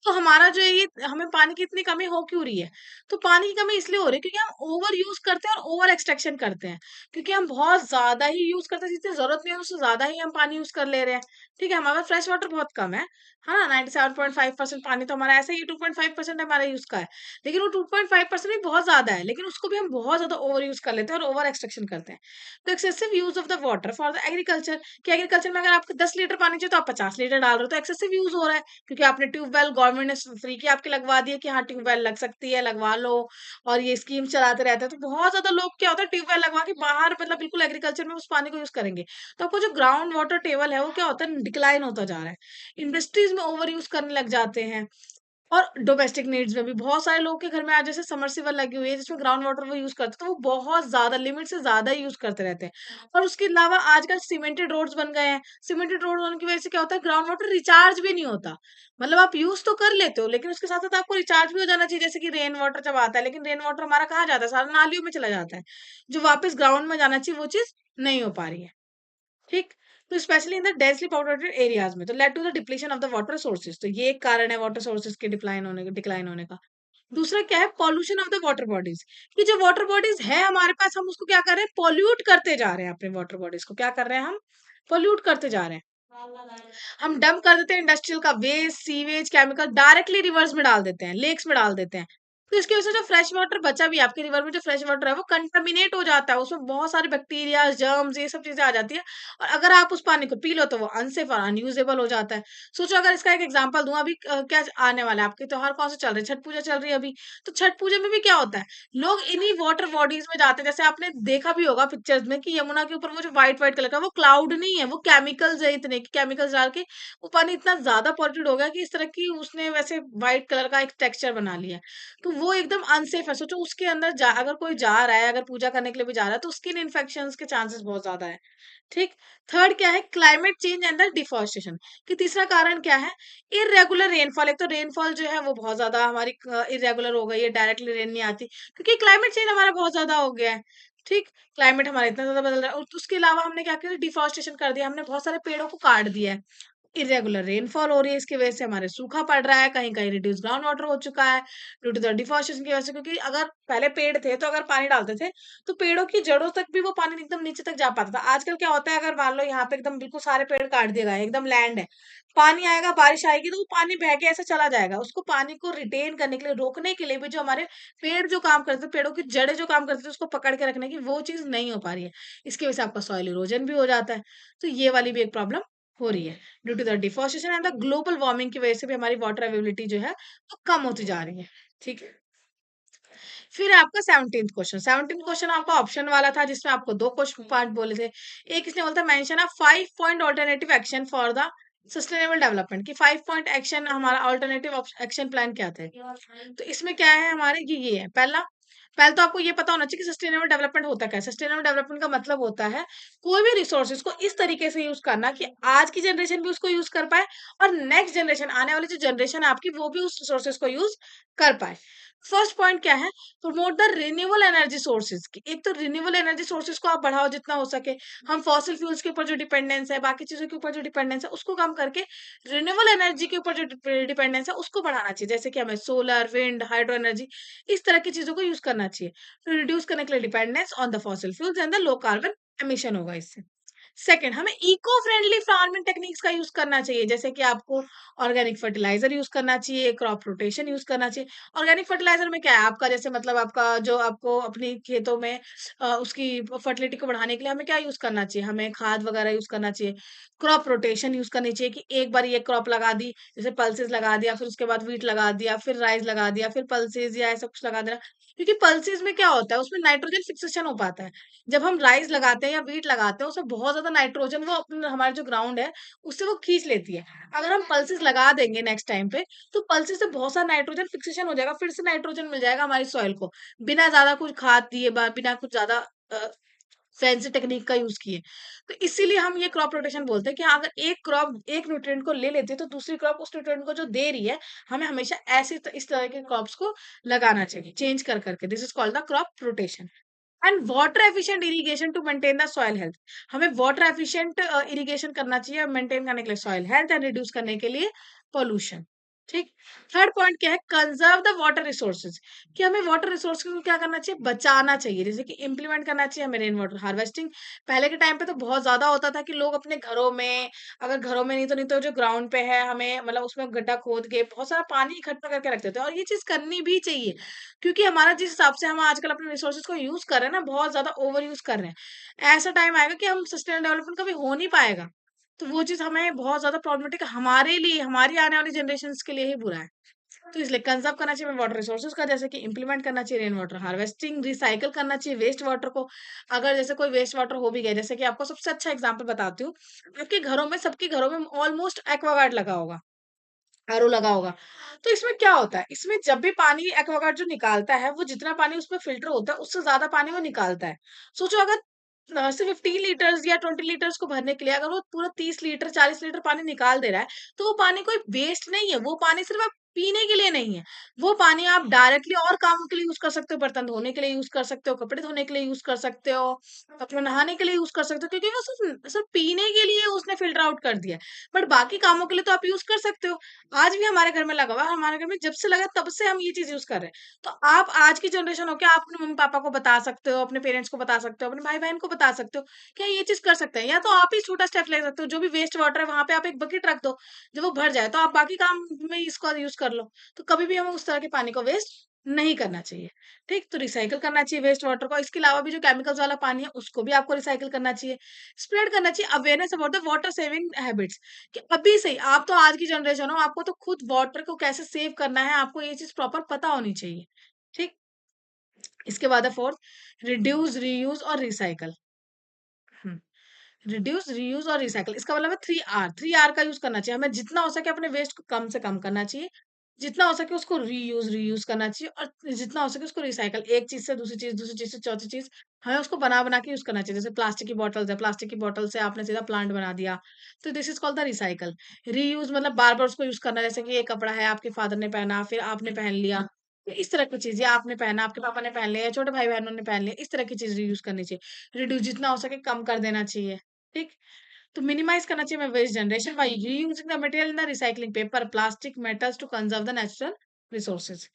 तो हमारा जो है ये हमें पानी की इतनी कमी हो क्यों रही है। तो पानी की कमी इसलिए हो रही है क्योंकि हम ओवर यूज करते हैं और ओवर एक्सट्रैक्शन करते हैं, क्योंकि हम बहुत ज्यादा ही यूज करते हैं, जितनी जरूरत नहीं है उससे ज्यादा ही हम पानी यूज कर ले रहे हैं। ठीक है, हमारे पास फ्रेश वाटर बहुत कम है। हाँ 97.5% पानी तो हमारा ऐसे ही 2.5% हमारा यूज का है। लेकिन वो 2.5% भी बहुत ज्यादा है, लेकिन उसको भी हम बहुत ज्यादा ओवर यूज कर लेते हैं और ओवर एक्सट्रैक्शन करते हैं। तो excessive use of the water for the agriculture, कि एग्रीकल्चर में अगर आपको 10 लीटर पानी चाहिए तो आप 50 लीटर डाल रहे हो, तो एक्सेसिव यूज हो रहा है, क्योंकि आपने ट्यूबवेल गवर्नमेंट ने फ्री की आपके लगवा दिए कि हाँ ट्यूबवेल लग सकती है, लगवा लो। और ये स्कीम चलाते रहते हैं, तो बहुत ज्यादा लोग क्या होता है ट्यूबवेल लगवा के बाहर मतलब बिल्कुल एग्रीकल्चर में उस पानी को यूज करेंगे। तो आपको जो ग्राउंड वाटर टेबल है वो क्या होता है, डिक्लाइन होता जा रहा है। इंडस्ट्रीज में ओवर यूज करने लग जाते हैं। और डोमेस्टिक नीड्स में भी बहुत सारे लोगों के घर में आज जैसे समरसीबल लगी हुई है जिसमें ग्राउंड वाटर वो यूज करते हैं, तो वो बहुत ज्यादा लिमिट से ज्यादा यूज करते रहते हैं। और उसके अलावा आजकल सीमेंटेड रोड्स बन गए हैं। सीमेंटेड रोड होने की वजह से क्या होता है, ग्राउंड वाटर रिचार्ज भी नहीं होता। मतलब आप यूज तो कर लेते हो लेकिन उसके साथ साथ आपको रिचार्ज भी हो जाना चाहिए, जैसे कि रेन वाटर जब आता है, लेकिन रेन वाटर हमारा कहाँ जाता है, सारा नालियों में चला जाता है। जो वापस ग्राउंड में जाना चाहिए वो चीज नहीं हो पा रही है। ठीक। तो specially in the densely populated areas में तो led to the depletion of the water sources, तो ये एक कारण है वाटर सोर्सेज के डिक्लाइन होने का। दूसरा क्या है, pollution of the water bodies, कि जो वाटर बॉडीज है हमारे पास हम उसको क्या कर रहे हैं, पॉल्यूट करते जा रहे हैं। अपने वाटर बॉडीज को क्या कर रहे हैं हम, पॉल्यूट करते जा रहे हैं। हम डंप कर देते हैं इंडस्ट्रियल का waste, sewage, chemical directly rivers में डाल देते हैं, लेक्स में डाल देते हैं। तो इसकी वजह से जो फ्रेश वाटर बचा भी है, आपके रिवर में जो फ्रेश वाटर है वो कंटामिनेट हो जाता है, उसमें बहुत सारे बैक्टीरिया, जर्म्स, ये सब चीजें आ जाती है। और अगर आप उस पानी को पी लो तो वो अनसेफ और अनयूजेबल हो जाता है। सोचो अगर इसका एक एग्जांपल दूं, अभी क्या आने वाला है, आपके त्योहार कौन से चल रहे हैं, छठ पूजा चल रही है अभी। तो छठ पूजा में भी क्या होता है, लोग इन्हीं वाटर बॉडीज में जाते हैं। जैसे आपने देखा भी होगा पिक्चर्स में कि यमुना के ऊपर वो जो व्हाइट व्हाइट कलर का वो क्लाउड नहीं है, वो केमिकल्स है, इतने केमिकल्स डाल के वो पानी इतना ज्यादा पॉल्यूटेड हो गया कि इस तरह की उसने वैसे व्हाइट कलर का एक टेक्सचर बना लिया है। तो वो एकदम अनसेफ है। सोचो उसके अंदर अगर कोई जा रहा है, अगर पूजा करने के लिए भी जा रहा है, तो स्किन इन्फेक्शन के चांसेस बहुत ज्यादा है। ठीक। थर्ड क्या है, climate change and the deforestation, कि तीसरा कारण क्या है, इरेगुलर रेनफॉल। एक तो रेनफॉल जो है वो बहुत ज्यादा हमारी इरेगुलर हो गई है, डायरेक्टली रेन नहीं आती, क्योंकि क्लाइमेट चेंज हमारा बहुत ज्यादा हो गया है। ठीक। क्लाइमेट हमारा इतना ज्यादा बदल रहा है, और उसके अलावा हमने क्या किया, डिफॉरेस्टेशन कर दिया, हमने बहुत सारे पेड़ों को काट दिया है। इरेगुलर रेनफॉल हो रही है, इसकी वजह से हमारे सूखा पड़ रहा है, कहीं कहीं रिड्यूस ग्राउंड वाटर हो चुका है ड्यू टू द डिफॉरेस्टेशन की वजह से। क्योंकि अगर पहले पेड़ थे तो अगर पानी डालते थे तो पेड़ों की जड़ों तक भी वो पानी एकदम नीचे तक जा पाता था। आजकल क्या होता है, अगर मान लो यहाँ पे एकदम बिल्कुल सारे पेड़ काट दिए गए, एकदम लैंड है, पानी आएगा, बारिश आएगी तो वो पानी बह के ऐसे चला जाएगा। उसको पानी को रिटेन करने के लिए, रोकने के लिए भी जो हमारे पेड़ जो काम करते थे, पेड़ों की जड़ें जो काम करते थे उसको पकड़ के रखने की, वो चीज नहीं हो पा रही है। इसकी वजह से आपका सॉइल इरोजन भी हो जाता है। तो ये वाली भी एक प्रॉब्लम हो रही है। Due to the deforestation and the global warming की वजह से भी हमारी वाटर अवेलेबिलिटी जो है वो कम होती जा रही है। ठीक है। फिर आपका 17th क्वेश्चन आपका ऑप्शन वाला था, जिसमें आपको 2 क्वेश्चन पार्ट बोले थे। एक इसने बोला था mention a 5 point alternative action for the sustainable development, की 5 पॉइंट एक्शन हमारा ऑल्टरनेटिव एक्शन प्लान क्या था। तो इसमें क्या है हमारे, ये है पहला। पहले तो आपको ये पता होना चाहिए कि सस्टेनेबल डेवलपमेंट होता क्या है। सस्टेनेबल डेवलपमेंट का मतलब होता है कोई भी रिसोर्सेज को इस तरीके से यूज करना कि आज की जनरेशन भी उसको यूज कर पाए और नेक्स्ट जनरेशन, आने वाली जो जनरेशन है आपकी, वो भी उस रिसोर्सेज को यूज कर पाए। फर्स्ट पॉइंट क्या है? Promote the renewable energy sources की। एक तो रिन्यूएबल एनर्जी सोर्सेज को आप बढ़ाओ जितना हो सके। हम फॉसिल फ्यूल्स के ऊपर जो डिपेंडेंस है, बाकी चीजों के ऊपर जो डिपेंडेंस है, उसको कम करके रिन्यूएबल एनर्जी के ऊपर जो डिपेंडेंस है उसको बढ़ाना चाहिए। जैसे कि हमें सोलर, विंड, हाइड्रो एनर्जी, इस तरह की चीजों को यूज करना चाहिए, तो रिड्यूस करने के लिए dependence on the fossil fuels and the low carbon emission होगा इससे। सेकंड, हमें इको फ्रेंडली फार्मिंग टेक्निक्स का यूज करना चाहिए। जैसे कि आपको ऑर्गेनिक फर्टिलाइजर यूज करना चाहिए, क्रॉप रोटेशन यूज करना चाहिए। ऑर्गेनिक फर्टिलाइजर में क्या है आपका, जैसे मतलब आपका जो आपको अपनी खेतों में उसकी फर्टिलिटी को बढ़ाने के लिए हमें क्या यूज करना चाहिए, हमें खाद वगैरह यूज करना चाहिए। क्रॉप रोटेशन यूज करनी चाहिए कि एक बार ये क्रॉप लगा दी, जैसे पल्सेस लगा दिया, फिर उसके बाद व्हीट लगा दिया, फिर राइस लगा दिया, फिर पल्सेस या ऐसा कुछ लगा देना। क्योंकि पल्सेस में क्या होता है, उसमें नाइट्रोजन फिक्सेशन हो पाता है। जब हम राइस लगाते हैं या व्हीट लगाते हैं, उसमें बहुत ज्यादा नाइट्रोजन वो अपने हमारे जो ग्राउंड है उससे वो खींच लेती है। अगर हम पल्सेस लगा देंगे नेक्स्ट टाइम पे, तो पल्सेस से बहुत सारा नाइट्रोजन फिक्सेशन हो जाएगा, फिर से नाइट्रोजन मिल जाएगा हमारी सॉइल को, बिना ज्यादा कुछ खाद दिए, बिना कुछ ज्यादा फैंसी टेक्निक का यूज किए। तो इसीलिए हम ये क्रॉप रोटेशन बोलते हैं कि हाँ, अगर एक क्रॉप एक न्यूट्रिएंट को ले लेती है तो दूसरी क्रॉप उस न्यूट्रिएंट को जो दे रही है, हमें हमेशा ऐसे इस तरह के क्रॉप्स को लगाना चाहिए, चेंज कर करके। This is called the crop rotation. And water efficient irrigation to maintain the soil health. हमें वाटर एफिशिएंट इरिगेशन करना चाहिए मेंटेन करने के लिए सॉइल हेल्थ एंड रिड्यूस करने के लिए पोल्यूशन। ठीक। थर्ड पॉइंट क्या है? कंजर्व द वाटर रिसोर्सेज, कि हमें वाटर रिसोर्सेज को क्या करना चाहिए, बचाना चाहिए। जैसे कि इंप्लीमेंट करना चाहिए हमें रेन वाटर हार्वेस्टिंग। पहले के टाइम पे तो बहुत ज्यादा होता था कि लोग अपने घरों में, अगर घरों में नहीं तो जो ग्राउंड पे है, हमें मतलब उसमें गड्ढा खोद के बहुत सारा पानी इकट्ठा करके रखते थे, और ये चीज करनी भी चाहिए। क्योंकि हमारा जिस हिसाब से हम आजकल अपने रिसोर्सेज को यूज कर रहे हैं ना, बहुत ज्यादा ओवर यूज कर रहे हैं। ऐसा टाइम आएगा कि हम सस्टेनेबल डेवलपमेंट कभी हो नहीं पाएगा। तो वो चीज हमें बहुत ज्यादा प्रॉब्लमेटिक, हमारे लिए, हमारी आने वाली जनरेशन के लिए ही बुरा है। तो इसलिए कंजर्व करना चाहिए वाटर रिसोर्सेज का, जैसे कि इंप्लीमेंट करना चाहिए रेन वाटर हार्वेस्टिंग, रिसाइकल करना चाहिए वेस्ट वाटर को। अगर जैसे कोई वेस्ट वाटर हो भी गया, जैसे कि आपको सबसे अच्छा एग्जांपल बताती हूँ। आपके घरों में, सबके घरों में ऑलमोस्ट एक्वागार्ड लगा होगा, आरओ लगा होगा। तो इसमें क्या होता है, इसमें जब भी पानी एक्वागार्ड जो निकालता है, वो जितना पानी उसमें फिल्टर होता है उससे ज्यादा पानी वो निकालता है। सोचो, अगर सिर्फ 15 लीटर्स या 20 लीटर्स को भरने के लिए अगर वो पूरा 30 लीटर 40 लीटर पानी निकाल दे रहा है, तो वो पानी कोई वेस्ट नहीं है। वो पानी सिर्फ आप पीने के लिए नहीं है, वो पानी आप डायरेक्टली और कामों के लिए यूज कर सकते हो। बर्तन धोने के लिए यूज कर सकते हो, कपड़े धोने के लिए यूज कर सकते हो, अपने नहाने के लिए यूज कर सकते हो, क्योंकि वो सिर्फ सिर्फ पीने के लिए उसने फिल्टर आउट कर दिया। बट बाकी कामों के लिए तो आप यूज कर सकते हो। आज भी हमारे घर में लगा हुआ है, हमारे घर में जब से लगा तब से हम ये चीज यूज कर रहे हैं। तो आप आज की जनरेशन हो क्या, आप अपने मम्मी पापा को बता सकते हो, अपने पेरेंट्स को बता सकते हो, अपने भाई बहन को बता सकते हो, क्या ये चीज कर सकते हैं। या तो आप ही छोटा स्टेप ले सकते हो, जो भी वेस्ट वाटर है वहां पे आप एक बकेट रख दो, जब वो भर जाए तो आप बाकी काम में इसको यूज कर लो। तो कभी भी हमें उस तरह के पानी को वेस्ट नहीं करना चाहिए। ठीक, तो रिसाइकल करना चाहिए वेस्ट वाटर को। इसके अलावा भी जो केमिकल्स वाला पानी है उसको भी आपको रिसाइकल करना चाहिए। स्प्रेड करना चाहिए awareness about the water saving habits, कि अभी से ही, आप तो आज की जनरेशन हो, आपको तो खुद वाटर को कैसे सेव करना है, आपको ये चीज प्रॉपर पता होनी चाहिए। ठीक। इसके बाद है फोर्थ, रिड्यूस, रीयूज और रिसाइकल। रिड्यूस, रीयूज और रिसाइकल, इसका मतलब है 3R। 3R का यूज करना चाहिए। हमें जितना हो सके अपने वेस्ट को कम से कम करना चाहिए, जितना हो सके उसको रीयूज रीयूज करना चाहिए, और जितना हो सके उसको रिसाइकल, एक चीज से दूसरी चीज, दूसरी चीज से चौथी चीज, हमें उसको बना बना के यूज करना चाहिए। जैसे प्लास्टिक की बॉटल्स है, प्लास्टिक की बॉटल से आपने सीधा प्लांट बना दिया, तो this is called the recycle. Reuse मतलब बार बार उसको यूज करना, जैसे कि ये कपड़ा है, आपके फादर ने पहना, फिर आपने पहन लिया, तो इस तरह की चीज, या आपने पहना, आपके पापा ने पहन लिया, या छोटे भाई बहनों ने पहन लिया, इस तरह की चीज रीयूज करनी चाहिए। रिड्यूस जितना हो सके कम कर देना चाहिए। ठीक। तो मिनिमाइज करना चाहिए मैं waste generation by reusing the material in the recycling, paper, plastic, metals to conserve the natural resources.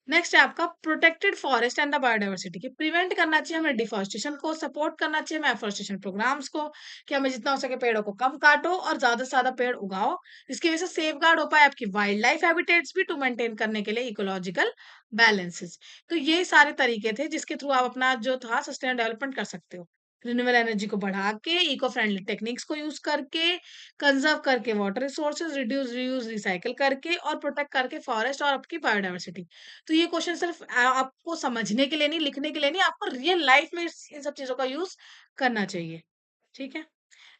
Next है आपका protected forest and the biodiversity, की प्रिवेंट करना चाहिए हमें डिफॉरेस्टेशन को, सपोर्ट करना चाहिए हमें एफोरेस्टेशन प्रोग्राम्स को, कि हमें जितना हो सके पेड़ों को कम काटो और ज्यादा से ज्यादा पेड़ उगाओ, जिसकी वजह से सेफ गार्ड हो पाए आपकी वाइल्ड लाइफ हैबिटेट्स भी, टू मेंटेन करने के लिए इकोलॉजिकल बैलेंसेस। तो ये सारे तरीके थे जिसके थ्रू आप अपना जो था सस्टेनेबल डेवलपमेंट कर सकते हो। रिन्यूएबल एनर्जी को बढ़ा के, इको फ्रेंडली टेक्निक्स को यूज करके, कंजर्व करके water resources, reduce, reuse, recycle करके, और प्रोटेक्ट करके फॉरेस्ट और आपकी बायोडाइवर्सिटी। तो ये क्वेश्चन सिर्फ आपको समझने के लिए नहीं, लिखने के लिए नहीं, आपको रियल लाइफ में इन सब चीजों का यूज करना चाहिए। ठीक है।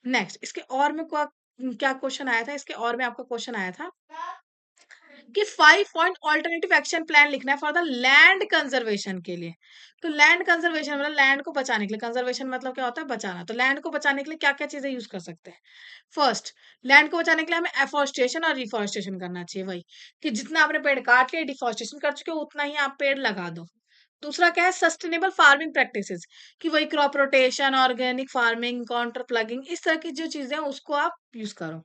नेक्स्ट, इसके और में क्या क्वेश्चन आया था, इसके और में आपका क्वेश्चन आया था कि 5 पॉइंट ऑल्टरनेटिव एक्शन प्लान लिखना है फॉर द लैंड कंजर्वेशन के लिए। तो लैंड कंजर्वेशन मतलब लैंड को बचाने के लिए, कंजर्वेशन मतलब क्या होता है, बचाना। तो लैंड को बचाने के लिए क्या क्या चीजें यूज कर सकते हैं? फर्स्ट, लैंड को बचाने के लिए हमें एफोरेस्टेशन और रिफोरेस्टेशन करना चाहिए, वही कि जितना आपने पेड़ काट लिए, डिफोरेस्टेशन कर चुके हो, उतना ही आप पेड़ लगा दो। दूसरा क्या है, सस्टेनेबल फार्मिंग प्रैक्टिसेस, कि वही crop rotation, organic farming, counter plugging, इस तरह की जो चीजें हैं उसको आप यूज करो।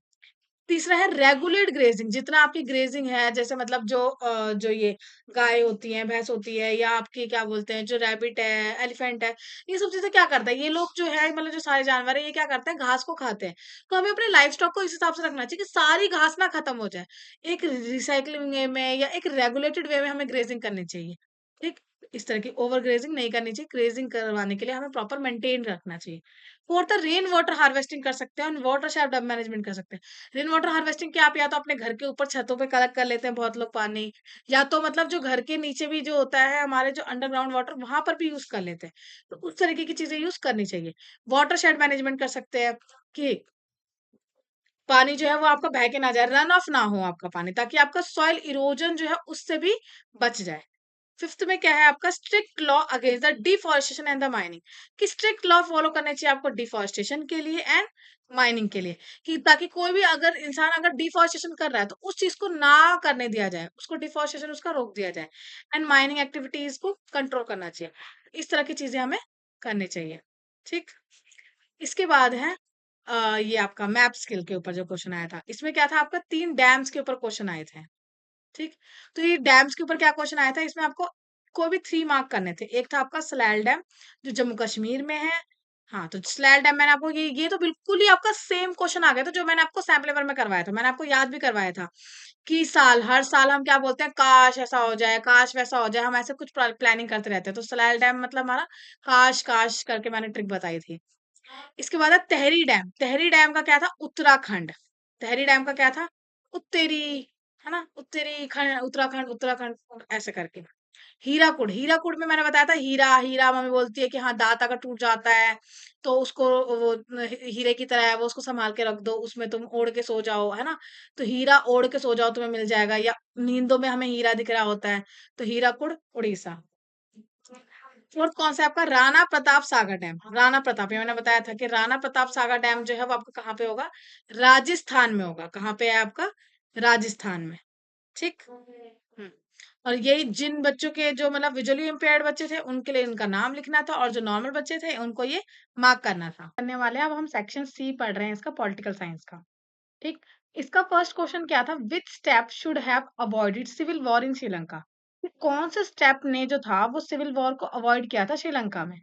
तीसरा है रेगुलेट ग्रेजिंग, जितना आपकी ग्रेजिंग है, जैसे मतलब जो ये गाय होती है, भैंस होती है, या आपकी क्या बोलते हैं, जो रैबिट है, एलिफेंट है, ये सब चीजें क्या करता है, ये लोग जो है मतलब जो सारे जानवर है, ये क्या करते हैं, घास को खाते हैं। तो हमें अपने लाइफ स्टॉक को इस हिसाब से रखना चाहिए कि सारी घास ना खत्म हो जाए, एक रिसाइकलिंग वे में या एक रेगुलेटेड वे में हमें ग्रेजिंग करनी चाहिए। ठीक, इस तरह की ओवर ग्रेजिंग नहीं करनी चाहिए। ग्रेजिंग करवाने के लिए हमें प्रॉपर मेंटेन रखना चाहिए। फोर्थ, रेन वाटर हार्वेस्टिंग कर सकते हैं और वाटर शेल्फ मैनेजमेंट कर सकते हैं। रेन वाटर हार्वेस्टिंग क्या, आप या तो अपने घर के ऊपर छतों पे कलेक्ट कर लेते हैं बहुत लोग पानी, या तो मतलब जो घर के नीचे भी जो होता है हमारे जो अंडरग्राउंड वाटर, वहां पर भी यूज कर लेते हैं। तो उस तरीके की चीजें यूज करनी चाहिए। वाटर शेड मैनेजमेंट कर सकते हैं कि पानी जो है वो आपका बह के ना जाए, रन ऑफ ना हो आपका पानी, ताकि आपका सॉइल इरोजन जो है उससे भी बच जाए। फिफ्थ में क्या है आपका, strict law against the deforestation and the mining, कि स्ट्रिक्ट लॉ फॉलो करने चाहिए आपको डिफॉरेस्टेशन के लिए एंड माइनिंग के लिए, कि ताकि कोई भी अगर इंसान अगर डिफॉरेस्टेशन कर रहा है तो उस चीज को ना करने दिया जाए, उसको डिफॉरेस्टेशन उसका रोक दिया जाए, एंड माइनिंग एक्टिविटीज को कंट्रोल करना चाहिए। इस तरह की चीजें हमें करनी चाहिए। ठीक, इसके बाद है ये आपका मैप स्किल के ऊपर जो क्वेश्चन आया था, इसमें क्या था आपका, 3 डैम्स के ऊपर क्वेश्चन आए थे। ठीक, तो ये डैम्स के ऊपर क्या क्वेश्चन आया था, इसमें आपको कोई भी 3 मार्क करने थे। एक था आपका सलैल डैम, जो जम्मू कश्मीर में है। हाँ, तो सलैल डैम मैंने आपको ये तो बिल्कुल ही आपका सेम क्वेश्चन आ गया था जो मैंने आपको सैंपल पेपर में करवाया था। मैंने आपको याद भी करवाया था कि हर साल हम क्या बोलते हैं, काश ऐसा हो जाए, काश वैसा हो जाए, हम ऐसे कुछ प्लानिंग करते रहते हैं। तो सलैल डैम मतलब हमारा काश काश करके मैंने ट्रिक बताई थी। इसके बाद है तहरी डैम। तहरी डैम का क्या था, उत्तराखंड। तहरी डैम का क्या था, उत्तरी, है ना, उत्तरी खंड, उत्तराखंड, उत्तराखंड ऐसे करके। हीराकुड, हीराकुड में मैंने बताया था, हीरा हीरा मम्मी बोलती है कि हाँ दांत अगर टूट जाता है तो उसको वो हीरे की तरह है वो, उसको संभाल के रख दो, उसमें तुम ओढ़ के सो जाओ, है ना। तो हीरा ओढ़ के सो जाओ, तुम्हें मिल जाएगा, या नींदों में हमें हीरा दिख रहा होता है। तो हीराकुड उड़ीसा। फोर्थ कौन सा है आपका, राणा प्रताप सागर डैम। राणा प्रताप, ये मैंने बताया था कि राणा प्रताप सागर डैम जो है वो आपका कहाँ पे होगा, राजस्थान में होगा। कहाँ पे है आपका, राजस्थान में। ठीक, और यही जिन बच्चों के जो मतलब विजुअली इम्पेयर्ड बच्चे थे उनके लिए इनका नाम लिखना था, और जो नॉर्मल बच्चे थे उनको ये मार्क करना था। करने वाले हैं, अब हम सेक्शन सी पढ़ रहे हैं इसका, पॉलिटिकल साइंस का। ठीक, इसका फर्स्ट क्वेश्चन क्या था, which step should have avoided civil war in Sri Lanka. कौन से स्टेप ने जो था वो सिविल वॉर को अवॉइड किया था श्रीलंका में?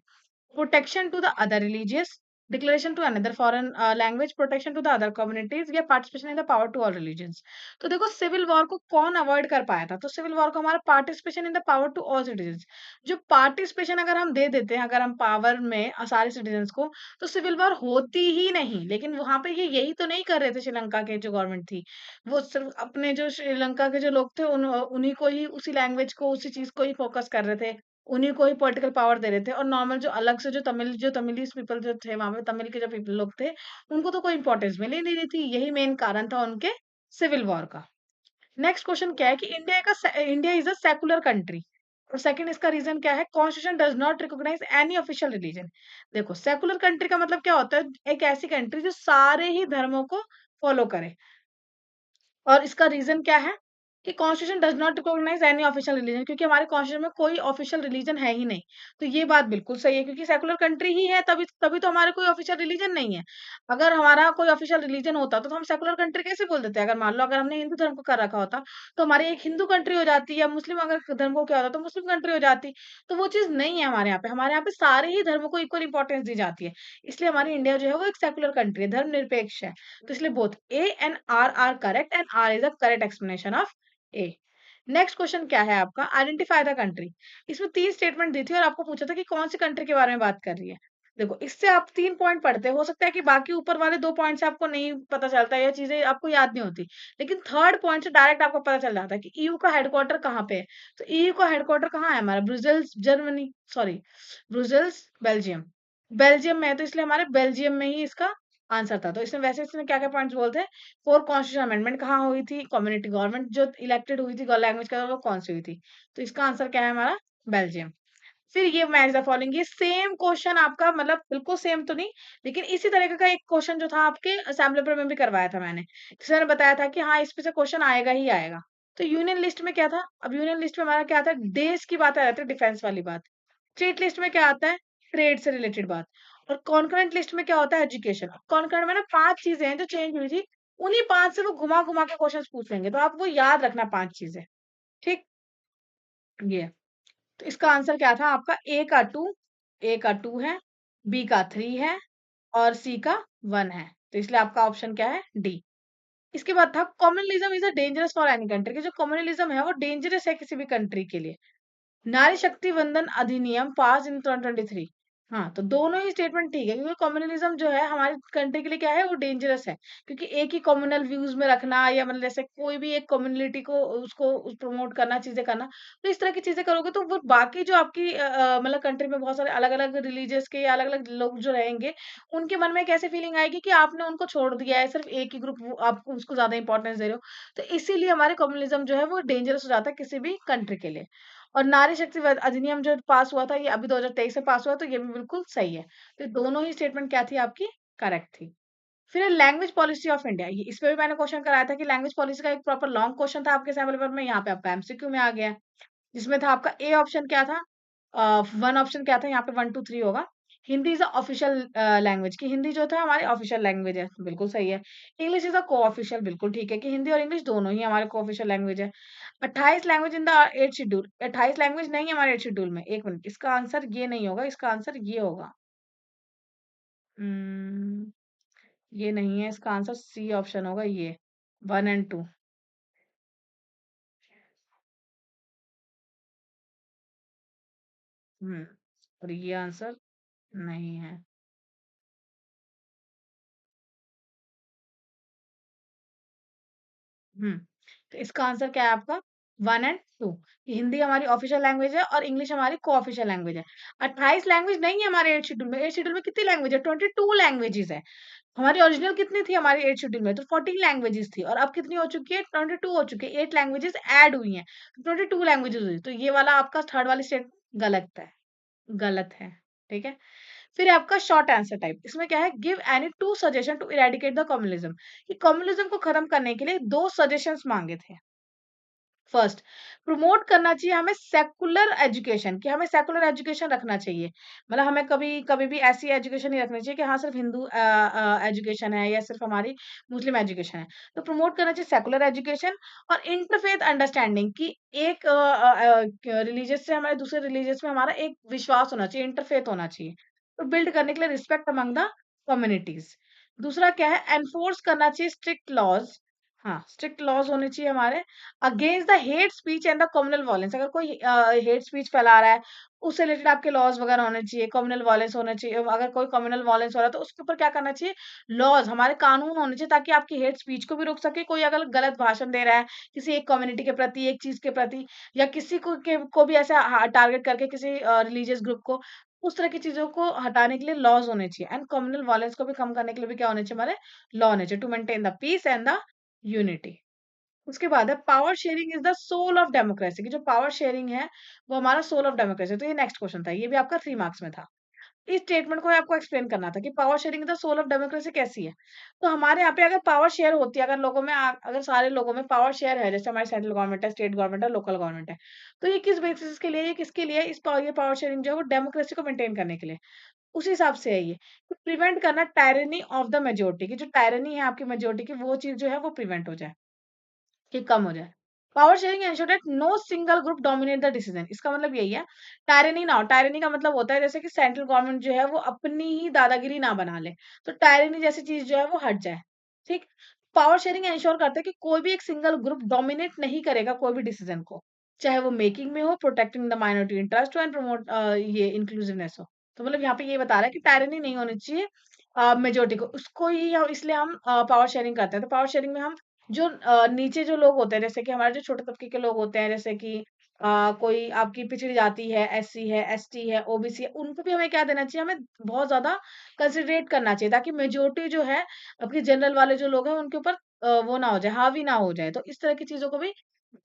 Protection to the other religious, declaration to another foreign language, protection to the other communities, या participation in the power to all religions. तो देखो सिविल वॉर को कौन अवॉइड कर पाया था, तो सिविल वॉर को हमारा participation in the power to all citizens. जो पार्टिसिपेशन अगर हम दे देते हैं, अगर हम पावर में सारे सिटीजन्स को, तो सिविल वॉर होती ही नहीं। लेकिन वहां पे ये यही तो नहीं कर रहे थे श्रीलंका के जो गवर्नमेंट थी, वो सिर्फ अपने जो श्रीलंका के जो लोग थे उन्हीं को ही, उसी लैंग्वेज को, उसी चीज को ही फोकस कर रहे थे, उन्हीं को ही पॉलिटिकल पावर दे रहे थे, और नॉर्मल जो अलग से जो तमिलीज पीपल जो थे वहां पे, तमिल के जो पीपल लोग थे, उनको तो कोई इंपॉर्टेंस मिल ही नहीं रही थी। यही मेन कारण था उनके सिविल वॉर का। नेक्स्ट क्वेश्चन क्या है कि India is a secular country, और सेकंड इसका रीजन क्या है, constitution does not recognise any official religion. देखो सेकुलर कंट्री का मतलब क्या होता है, एक ऐसी कंट्री जो सारे ही धर्मों को फॉलो करे। और इसका रीजन क्या है कि constitution does not recognise any official religion, क्योंकि हमारे कॉन्स्टिट्यूशन में कोई ऑफिशियल रिलीजन है ही नहीं। तो ये बात बिल्कुल सही है, क्योंकि सेकुलर कंट्री ही है, तभी तभी तो हमारे कोई ऑफिशियल रिलीजन नहीं है। अगर हमारा कोई ऑफिशियल रिलीजन होता तो हम सेकुलर कंट्री कैसे बोल देते हैं। अगर मान लो अगर हमने हिंदू धर्म को कर रखा होता तो हमारी एक हिंदू कंट्री हो जाती, या मुस्लिम अगर धर्म को क्या होता तो मुस्लिम कंट्री हो जाती। तो वो चीज नहीं है हमारे यहाँ पे। हमारे यहाँ पे सारे ही धर्मों को इक्वल इंपॉर्टेंस दी जाती है। इसलिए हमारी इंडिया जो है वो एक सेकुलर कंट्री है, धर्मनिरपेक्ष है। तो इसलिए both A and R correct, and R is a correct explanation of A. Next question क्या है आपका, आइडेंटिफाई द कंट्री। इसमें 3 स्टेटमेंट दी थी और आपको पूछा था कि कौन सी कंट्री के बारे में बात कर रही है। देखो इससे आप 3 पॉइंट पढ़ते हो सकता है कि बाकी ऊपर वाले 2 पॉइंट से आपको नहीं पता चलता, या चीजें आपको याद नहीं होती, लेकिन थर्ड पॉइंट से डायरेक्ट आपको पता चल जाता है कि ईयू का हेडक्वार्टर कहाँ पे है। तो ईयू का हेडक्वार्टर कहाँ है हमारा, Brussels Germany, sorry Brussels Belgium. Belgium में है, तो इसलिए हमारे बेल्जियम में ही इसका आंसर था। तो इसमें वैसे इसमें क्या-क्या पॉइंट्स बोलते हैं, 4 कॉन्स्टिट्यूशन अमेंडमेंट कहाँ हुई थी, कम्युनिटी गवर्नमेंट जो इलेक्टेड हुई थी लैंग्वेज का वो कौन सी हुई थी। तो इसका आंसर क्या है हमारा, बेल्जियम। फिर ये मैच द फॉलोइंग, ये सेम क्वेश्चन आपका मतलब बिल्कुल सेम तो नहीं, लेकिन इसी तरीके का एक क्वेश्चन जो था आपके असेंबली पेपर में भी करवाया था मैंने, जिसमें मैंने बताया था कि हाँ इसमें से क्वेश्चन आएगा ही आएगा। तो यूनियन लिस्ट में क्या था, अब यूनियन लिस्ट में हमारा क्या था, देश की बात आ जाती है, डिफेंस वाली बात। स्टेट लिस्ट में क्या आता है, ट्रेड से रिलेटेड बात। और कॉन्करेंट लिस्ट में क्या होता है, एजुकेशन। कॉन्करेंट में ना 5 चीजें हैं जो चेंज हुई थी, उन्हीं 5 से वो घुमा घुमा के क्वेश्चन पूछ लेंगे, तो आप वो याद रखना 5 चीजें। ठीक, ये। तो इसका आंसर क्या था आपका, ए का 2 है, बी का 3 है और सी का 1 है। तो इसलिए आपका ऑप्शन क्या है, डी। इसके बाद था communalism is a dangerous for any country, कि जो कम्युनलिज्म है वो डेंजरस है किसी भी कंट्री के लिए। नारी शक्ति वंदन अधिनियम पास इन 2023। हाँ, तो दोनों ही स्टेटमेंट ठीक है, क्योंकि कम्युनलिज्म जो है हमारी कंट्री के लिए क्या है, वो डेंजरस है। क्योंकि एक ही कम्युनल व्यूज में रखना, या मतलब जैसे कोई भी एक कम्युनिटी को उसको प्रमोट करना, चीजें करना, तो इस तरह की चीजें करोगे तो वो बाकी जो आपकी मतलब कंट्री में बहुत सारे अलग अलग रिलीजियस के अलग अलग लोग जो रहेंगे, उनके मन में कैसे फीलिंग आएगी कि आपने उनको छोड़ दिया है, सिर्फ एक ही ग्रुप आप उसको ज्यादा इंपॉर्टेंस दे रहे हो। तो इसीलिए हमारे कम्युनलिज्म जो है वो डेंजरस हो जाता है किसी भी कंट्री के लिए। और नारी शक्ति अधिनियम जो पास हुआ था, ये अभी 2023 से पास हुआ, तो ये भी बिल्कुल सही है। तो दोनों ही स्टेटमेंट क्या थी आपकी, करेक्ट थी। फिर लैंग्वेज पॉलिसी ऑफ इंडिया, ये इस पे भी मैंने क्वेश्चन कराया था कि लैंग्वेज पॉलिसी का एक प्रॉपर लॉन्ग क्वेश्चन था आपके सैम्पल पेपर में, यहाँ पे आपका एमसीक्यू में आ गया है। जिसमें था आपका ए ऑप्शन क्या था, वन ऑप्शन क्या था, यहाँ पे 1 2 3 होगा। हिंदी इज ऑफिशियल लैंग्वेज, की हिंदी जो था हमारी ऑफिशियल लैंग्वेज है, बिल्कुल सही है। इंग्लिश इज अ को ऑफिशियल, बिल्कुल ठीक है कि हिंदी और इंग्लिश दोनों ही हमारे को ऑफिशियल लैंग्वेज है। 28 language in the 8 schedule, 28 language नहीं है हमारे 8 शेड्यूल में। एक मिनट, इसका आंसर ये नहीं होगा, इसका आंसर ये होगा। हम्म, ये नहीं है, इसका आंसर सी ऑप्शन होगा, ये 1 और 2। हम्म, और ये आंसर नहीं है। हम्म, तो इसका आंसर क्या है आपका, 1 और 2। हिंदी हमारी ऑफिशियल लैंग्वेज है और इंग्लिश हमारी को ऑफिशियल लैंग्वेज है। 28 लैंग्वेज नहीं है हमारे 8 शेड्यूल में। 8 शेड्यूल में कितनी लैंग्वेज है, 22 लैंग्वेजेस है। हमारी ओरिजिनल कितनी थी हमारी 8 शेड्यूल में, तो 14 लैंग्वेजेस थी, और अब कितनी हो चुकी है, 22 हो चुकी है। 8 लैंग्वेजेस ऐड हुई हैं, 22 लैंग्वेजेस हुई। तो ये वाला आपका थर्ड वाली स्टेट गलत है, गलत है। ठीक है। फिर है आपका शॉर्ट आंसर टाइप, इसमें क्या है, give any 2 suggestion to eradicate the communism, कि कम्युनिज्म को खत्म करने के लिए 2 सजेशंस मांगे थे। फर्स्ट, प्रमोट करना चाहिए हमें सेकुलर एजुकेशन, कि हमें सेकुलर एजुकेशन रखना चाहिए। मतलब हमें कभी कभी भी ऐसी एजुकेशन नहीं रखनी चाहिए कि हाँ सिर्फ हिंदू एजुकेशन है या सिर्फ हमारी मुस्लिम एजुकेशन है। तो प्रमोट करना चाहिए सेकुलर एजुकेशन। और इंटरफेथ अंडरस्टैंडिंग, कि एक रिलीजियस से हमारे दूसरे रिलीजियस में हमारा एक विश्वास होना चाहिए, इंटरफेथ होना चाहिए। तो बिल्ड करने के लिए रिस्पेक्ट अमंग द कम्युनिटीज। दूसरा क्या है, एनफोर्स करना चाहिए स्ट्रिक्ट लॉज। हाँ, स्ट्रिक्ट लॉज होने चाहिए हमारे against the hate speech and the communal violence. अगर कोई हेट स्पीच फैला रहा है, उससे रिलेटेड आपके लॉज वगैरह होने चाहिए। कम्युनल वायलेंस होना चाहिए, अगर कोई कम्युनल वायलेंस हो रहा है तो उसके ऊपर क्या करना चाहिए, लॉज, हमारे कानून होने चाहिए, ताकि आपकी हेट स्पीच को भी रोक सके। कोई अगर गलत भाषण दे रहा है किसी एक कम्युनिटी के प्रति, एक चीज के प्रति, या किसी को भी ऐसा टारगेट करके किसी रिलीजियस ग्रुप को, उस तरह की चीजों को हटाने के लिए लॉज होने चाहिए। एंड कम्युनल वायलेंस को भी कम करने के लिए भी क्या होने चाहिए, हमारे लॉ होने चाहिए, to maintain the peace and the unity. उसके बाद है power sharing is the soul of democracy, की जो पावर शेयरिंग है वो हमारा सोल ऑफ डेमोक्रेसी। तो ये नेक्स्ट क्वेश्चन था, ये भी आपका 3 मार्क्स में था। इस स्टेटमेंट को आपको एक्सप्लेन करना था कि power sharing the soul of democracy कैसी है। तो हमारे यहाँ पे अगर पावर शेयर होती है, अगर लोगों में अगर सारे लोगों में पावर शेयर है, जैसे हमारी सेंट्रल गवर्नमेंट है, स्टेट गवर्नमेंट है, लोकल गवर्नमेंट है, तो ये किस बेसिस के लिए, ये किसके लिए, ये पावर शेयरिंग जो है वो डेमोक्रेसी को मेंटेन करने के लिए, उस हिसाब से है ये। तो प्रिवेंट करना टायरनी ऑफ द मेजोरिटी, की जो टायरनी है आपकी मेजोरिटी की, वो चीज जो है वो प्रिवेंट हो जाए, कि कम हो जाए। Power sharing ensure that no single group dominate the decision, इसका मतलब यही है। टायरनी ना हो, टायरनी का मतलब होता है जैसे कि सेंट्रल गवर्नमेंट जो है वो अपनी ही दादागिरी ना बना ले, तो टायरनी जैसी चीज जो है वो हट जाए। ठीक। पावर शेयरिंग एंश्योर करता है कि कोई भी एक सिंगल ग्रुप डोमिनेट नहीं करेगा कोई भी डिसीजन को, चाहे वो मेकिंग में हो, प्रोटेक्टिंग द माइनॉरिटी इंटरेस्ट हो, एंड प्रमोट ये इंक्लूसिवनेस हो। तो मतलब यहाँ पे ये बता रहा है कि टायरनी नहीं होनी चाहिए मेजोरिटी को, उसको ही हम, इसलिए हम पावर शेयरिंग करते हैं। तो पावर शेयरिंग में हम जो नीचे जो लोग होते हैं, जैसे कि हमारे जो छोटे तबके के लोग होते हैं, जैसे कि कोई आपकी पिछड़ी जाति है, एससी है, एसटी है, ओबीसी है, उनको भी हमें क्या देना चाहिए, हमें बहुत ज़्यादा कंसिडरेट करना चाहिए ताकि मेजॉरिटी जो है, आपके जनरल वाले जो लोग हैं उनके ऊपर वो ना हो जाए, हावी ना हो जाए। तो इस तरह की चीज़ों को भी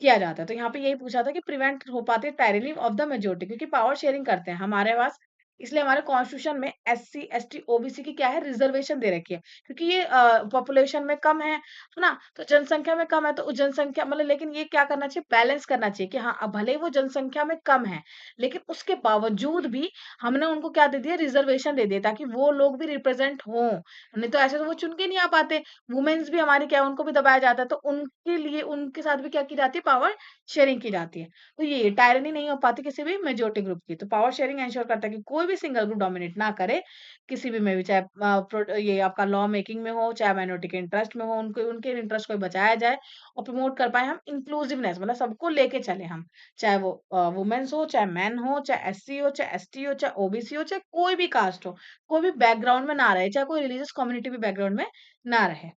किया जाता है। तो यहाँ पे यही पूछा था कि प्रिवेंट हो पाती है टायरनी ऑफ द मेजॉरिटी, क्योंकि पावर शेयरिंग करते हैं हमारे पास, इसलिए हमारे कॉन्स्टिट्यूशन में एससी, एसटी, ओबीसी की क्या है, रिजर्वेशन दे रखी है। क्योंकि ये पॉपुलेशन में कम है ना? तो जनसंख्या में कम है, तो उस जनसंख्या मतलब, लेकिन ये क्या करना चाहिए, बैलेंस करना चाहिए कि हाँ, अब भले ही वो जनसंख्या में कम है, लेकिन उसके बावजूद भी हमने उनको क्या दे दिया, रिजर्वेशन दे दिया, ताकि वो लोग भी रिप्रेजेंट हों। नहीं तो ऐसे तो वो चुन के नहीं आ पाते। वुमेन्स भी हमारी क्या है, उनको भी दबाया जाता है, तो उनके लिए उनके साथ भी क्या की जाती है, पावर शेयरिंग की जाती है। तो ये टायरनी नहीं हो पाती किसी भी मेजॉरिटी ग्रुप की। तो पावर शेयरिंग एंश्योर करता है कि कोई भी सिंगल ग्रुप डोमिनेट ना करे किसी भी में भी, चाहे ये आपका लॉ मेकिंग में हो, चाहे माइनॉरिटी के इंटरेस्ट में हो, उनके उनके इंटरेस्ट को बचाया जाए और प्रमोट कर पाए हम इंक्लूसिवनेस, मतलब सबको लेके चले हम, चाहे वो वुमेन्स हो, चाहे मैन हो, चाहे एससी हो, चाहे एसटी हो, चाहे ओबीसी हो, चाहे कोई भी कास्ट हो, कोई भी बैकग्राउंड में ना रहे, चाहे कोई रिलीजियस कम्युनिटी भी बैकग्राउंड में ना रहे।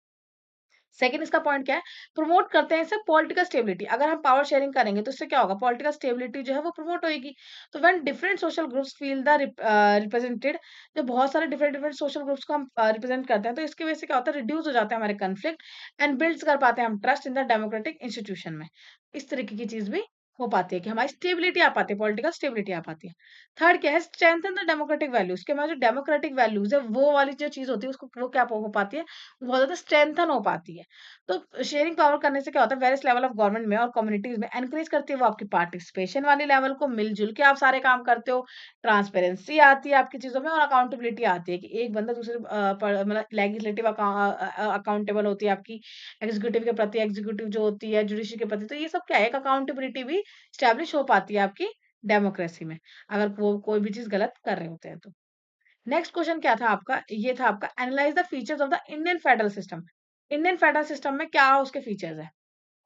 सेकंड इसका पॉइंट क्या है, प्रमोट करते हैं इससे पॉलिटिकल स्टेबिलिटी। अगर हम पावर शेयरिंग करेंगे तो इससे क्या होगा, पॉलिटिकल स्टेबिलिटी जो है वो प्रमोट होगी। तो when different social groups feel the represented, जब बहुत सारे डिफरेंट डिफरेंट सोशल ग्रुप्स को हम रिप्रेजेंट करते हैं, तो इसकी वजह से क्या होता है, रिड्यूस हो जाता है हमारे कन्फ्लिक्ट एंड बिल्ड्स कर पाते हैं हम trust in the democratic institution में। इस तरीके की चीज भी हो पाती है कि हमारी स्टेबिलिटी आ पाती है, पॉलिटिकल स्टेबिलिटी आ पाती है। थर्ड क्या है, स्ट्रेंथन द डेमोक्रेटिक वैल्यूज, के हमारे जो डेमोक्रेटिक वैल्यूज है वो वाली जो चीज होती है उसको वो क्या हो पाती है, बहुत ज्यादा स्ट्रेंथन हो पाती है। तो शेयरिंग पावर करने से क्या होता है, वेरियस लेवल ऑफ गवर्नमेंट में और कम्युनिटीज में एनकरेज करती है वो आपकी पार्टिसिपेशन वाली लेवल को, मिलजुल के आप सारे काम करते हो, ट्रांसपेरेंसी आती है आपकी चीजों में और अकाउंटेबिलिटी आती है कि एक बंदा दूसरे मतलब लेजिस्लेटिव अकाउंटेबल होती है आपकी, एग्जीक्यूटिव के प्रति एग्जीक्यूटिव जो होती है, जुडिशरी के प्रति, तो ये सब क्या है, एक अकाउंटेबिलिटी भी स्टैब्लिश हो पाती है आपकी डेमोक्रेसी में, अगर वो कोई भी चीज गलत कर रहे होते हैं तो। नेक्स्ट क्वेश्चन क्या था आपका, ये था आपका analyse the features of the Indian federal system. Indian federal system में क्या उसके फीचर्स है।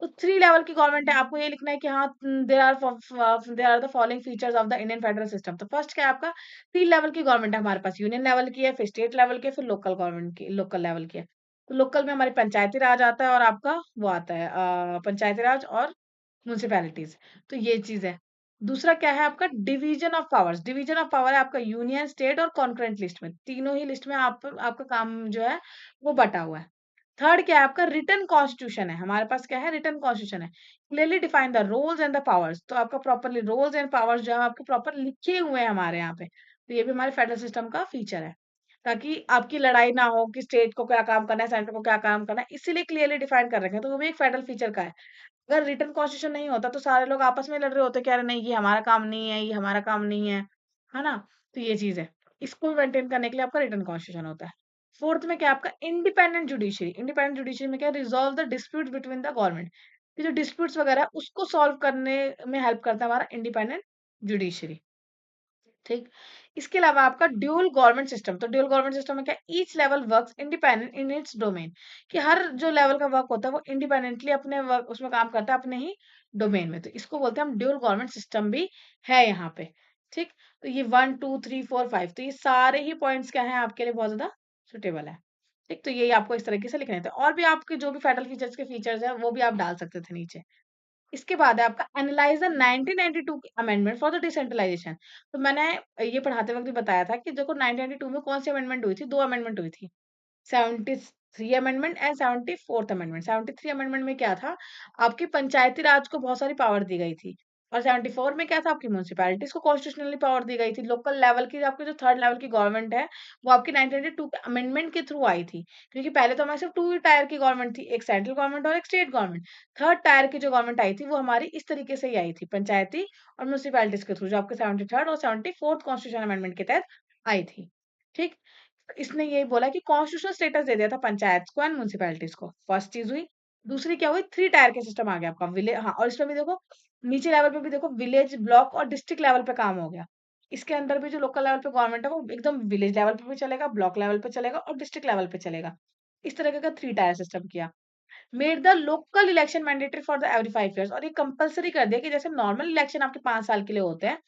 तो 3 लेवल की गवर्नमेंट है, आपको ये लिखना है कि हाँ, there are the following features of the Indian federal system. तो फर्स्ट क्या है आपका, 3 लेवल की गवर्नमेंट है हमारे पास, यूनियन लेवल की है, फिर स्टेट लेवल की है, फिर लोकल गवर्नमेंट की, लोकल लेवल की है। तो लोकल में हमारी पंचायती राज आता है और आपका वो आता है पंचायती राज और म्युनिसिपैलिटीज। तो ये चीज है। दूसरा क्या है आपका, division of powers. Division of power है आपका यूनियन, स्टेट और कॉन्करेंट लिस्ट में, तीनों ही लिस्ट में आपका काम जो है वो बटा हुआ है। थर्ड क्या है आपका, रिटन कॉन्स्टिट्यूशन है हमारे पास, क्या है, रिटन कॉन्स्टिट्यूशन है। Clearly define the roles and the powers, तो आपका प्रॉपरली रोल्स एंड पावर्स जो है आपके प्रॉपर लिखे हुए हैं हमारे यहाँ पे। तो ये भी हमारे फेडरल सिस्टम का फीचर है, ताकि आपकी लड़ाई ना हो कि स्टेट को क्या काम करना है, सेंटर को क्या काम करना है, इसीलिए क्लियरली डिफाइन कर रखे हैं, तो वो भी एक फेडरल फीचर का है। अगर रिटन कॉन्स्टिट्यूशन नहीं होता तो सारे लोग आपस में लड़ रहे होते, कह रहे नहीं ये हमारा काम नहीं है, ये हमारा काम नहीं है ना? तो ये चीज है, इसको मेंटेन करने के लिए आपका रिटन कॉन्स्टिट्यूशन होता है। फोर्थ में क्या है आपका, इंडिपेंडेंट जुडिशरी। इंडिपेंडेंट जुडिशरी में क्या, resolve the dispute between the government, ये जो डिस्प्यूट्स वगैरह है, उसको सॉल्व करने में हेल्प करता है हमारा इंडिपेंडेंट जुडिशरी। ठीक। इसके अलावा आपका ड्यूल गवर्नमेंट सिस्टम। तो ड्यूल गवर्नमेंट सिस्टम में क्या, each level works independent in its domain, कि हर जो लेवल का वर्क होता है वो इंडिपेंडेंटली अपने वर्क उसमें काम करता है अपने ही डोमेन में। तो इसको बोलते हैं हम ड्यूल गवर्नमेंट सिस्टम भी है यहाँ पे। ठीक। तो ये 1 2 3 4 5, तो ये सारे ही पॉइंट्स क्या है आपके लिए बहुत ज्यादा सुटेबल है। ठीक। तो यही आपको इस तरीके से लिखने थे, और भी आपके जो भी फेडरल फीचर्स के फीचर्स है वो भी आप डाल सकते थे नीचे। इसके बाद है आपका एनालाइज द 1992 की अमेंडमेंट फॉर द डिसेंट्रलाइजेशन। तो मैंने ये पढ़ाते वक्त भी बताया था कि देखो 1992 में कौन सी अमेंडमेंट हुई थी, दो अमेंडमेंट हुई थी, 73 amendment and 74th amendment. 73 amendment में क्या था, आपकी पंचायती राज को बहुत सारी पावर दी गई थी, और 74 में क्या था, आपकी म्युनिसिपैलिटीज को कॉन्स्टिट्यूशनली पावर दी गई थी। लोकल लेवल की आपकी जो थर्ड लेवल की गवर्नमेंट है वो आपकी 1992 के अमेंडमेंट के थ्रू आई थी, क्योंकि पहले तो हमारे सिर्फ 2 टायर की गवर्नमेंट थी, एक सेंट्रल गवर्नमेंट और एक स्टेट गवर्नमेंट। थर्ड टायर की जो गवर्नमेंट आई थी वो हमारी इस तरीके से ही आई थी, पंचायती और म्युनिसिपैलिटीज के थ्रू, जो आपके 73rd और 74th कॉन्स्टिट्यूशन अमेंडमेंट के तहत आई थी। ठीक। इसने यही बोला कि कॉन्स्टिट्यूशनल स्टेटस दे दिया था पंचायत को एंड म्युनिसिपैलिटीज को, फर्स्ट चीज हुई। दूसरी क्या हुई, 3 टायर के सिस्टम आ गया आपका, विलेज, हाँ, और इसमें भी देखो नीचे लेवल पे भी देखो, विलेज, ब्लॉक और डिस्ट्रिक्ट लेवल पे काम हो गया। इसके अंदर भी जो लोकल लेवल पे गवर्नमेंट है वो एकदम विलेज लेवल पे भी चलेगा, ब्लॉक लेवल पे चलेगा और डिस्ट्रिक्ट लेवल पे चलेगा। इस तरह का 3 टायर सिस्टम किया। Made the local election mandatory for the every 5 years, और ये कंपलसरी कर दिया कि जैसे नॉर्मल इलेक्शन आपके 5 साल के लिए होते हैं,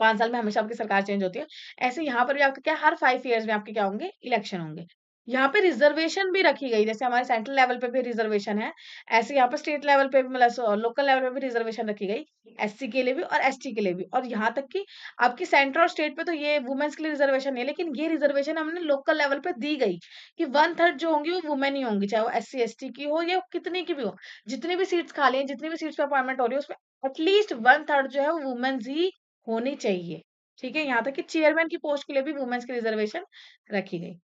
5 साल में हमेशा आपकी सरकार चेंज होती है, ऐसे यहाँ पर भी आपका क्या, हर 5 इयर्स में आपके क्या होंगे, इलेक्शन होंगे। यहाँ पे रिजर्वेशन भी रखी गई, जैसे हमारे सेंट्रल लेवल पे भी रिजर्वेशन है, ऐसे यहाँ पे स्टेट लेवल पे भी मतलब लोकल लेवल पे भी रिजर्वेशन रखी गई, एससी के लिए भी और एसटी के लिए भी। और यहाँ तक कि आपकी सेंटर और स्टेट पे तो ये वुमेन्स के लिए रिजर्वेशन नहीं है, लेकिन ये रिजर्वेशन हमने लोकल लेवल पे दी गई कि 1/3 जो होंगी वो वुमेन ही होंगी, चाहे वो एससी एसटी की हो या कितनी की भी हो। जितनी भी सीट्स खाली हैं, जितनी भी सीट्स पे अपॉइंटमेंट हो रही है, उसमें एटलीस्ट 1/3 जो है वो वुमेन्स ही होनी चाहिए। ठीक है, यहाँ तक कि चेयरमैन की पोस्ट के लिए भी वुमेन्स की रिजर्वेशन रखी गई।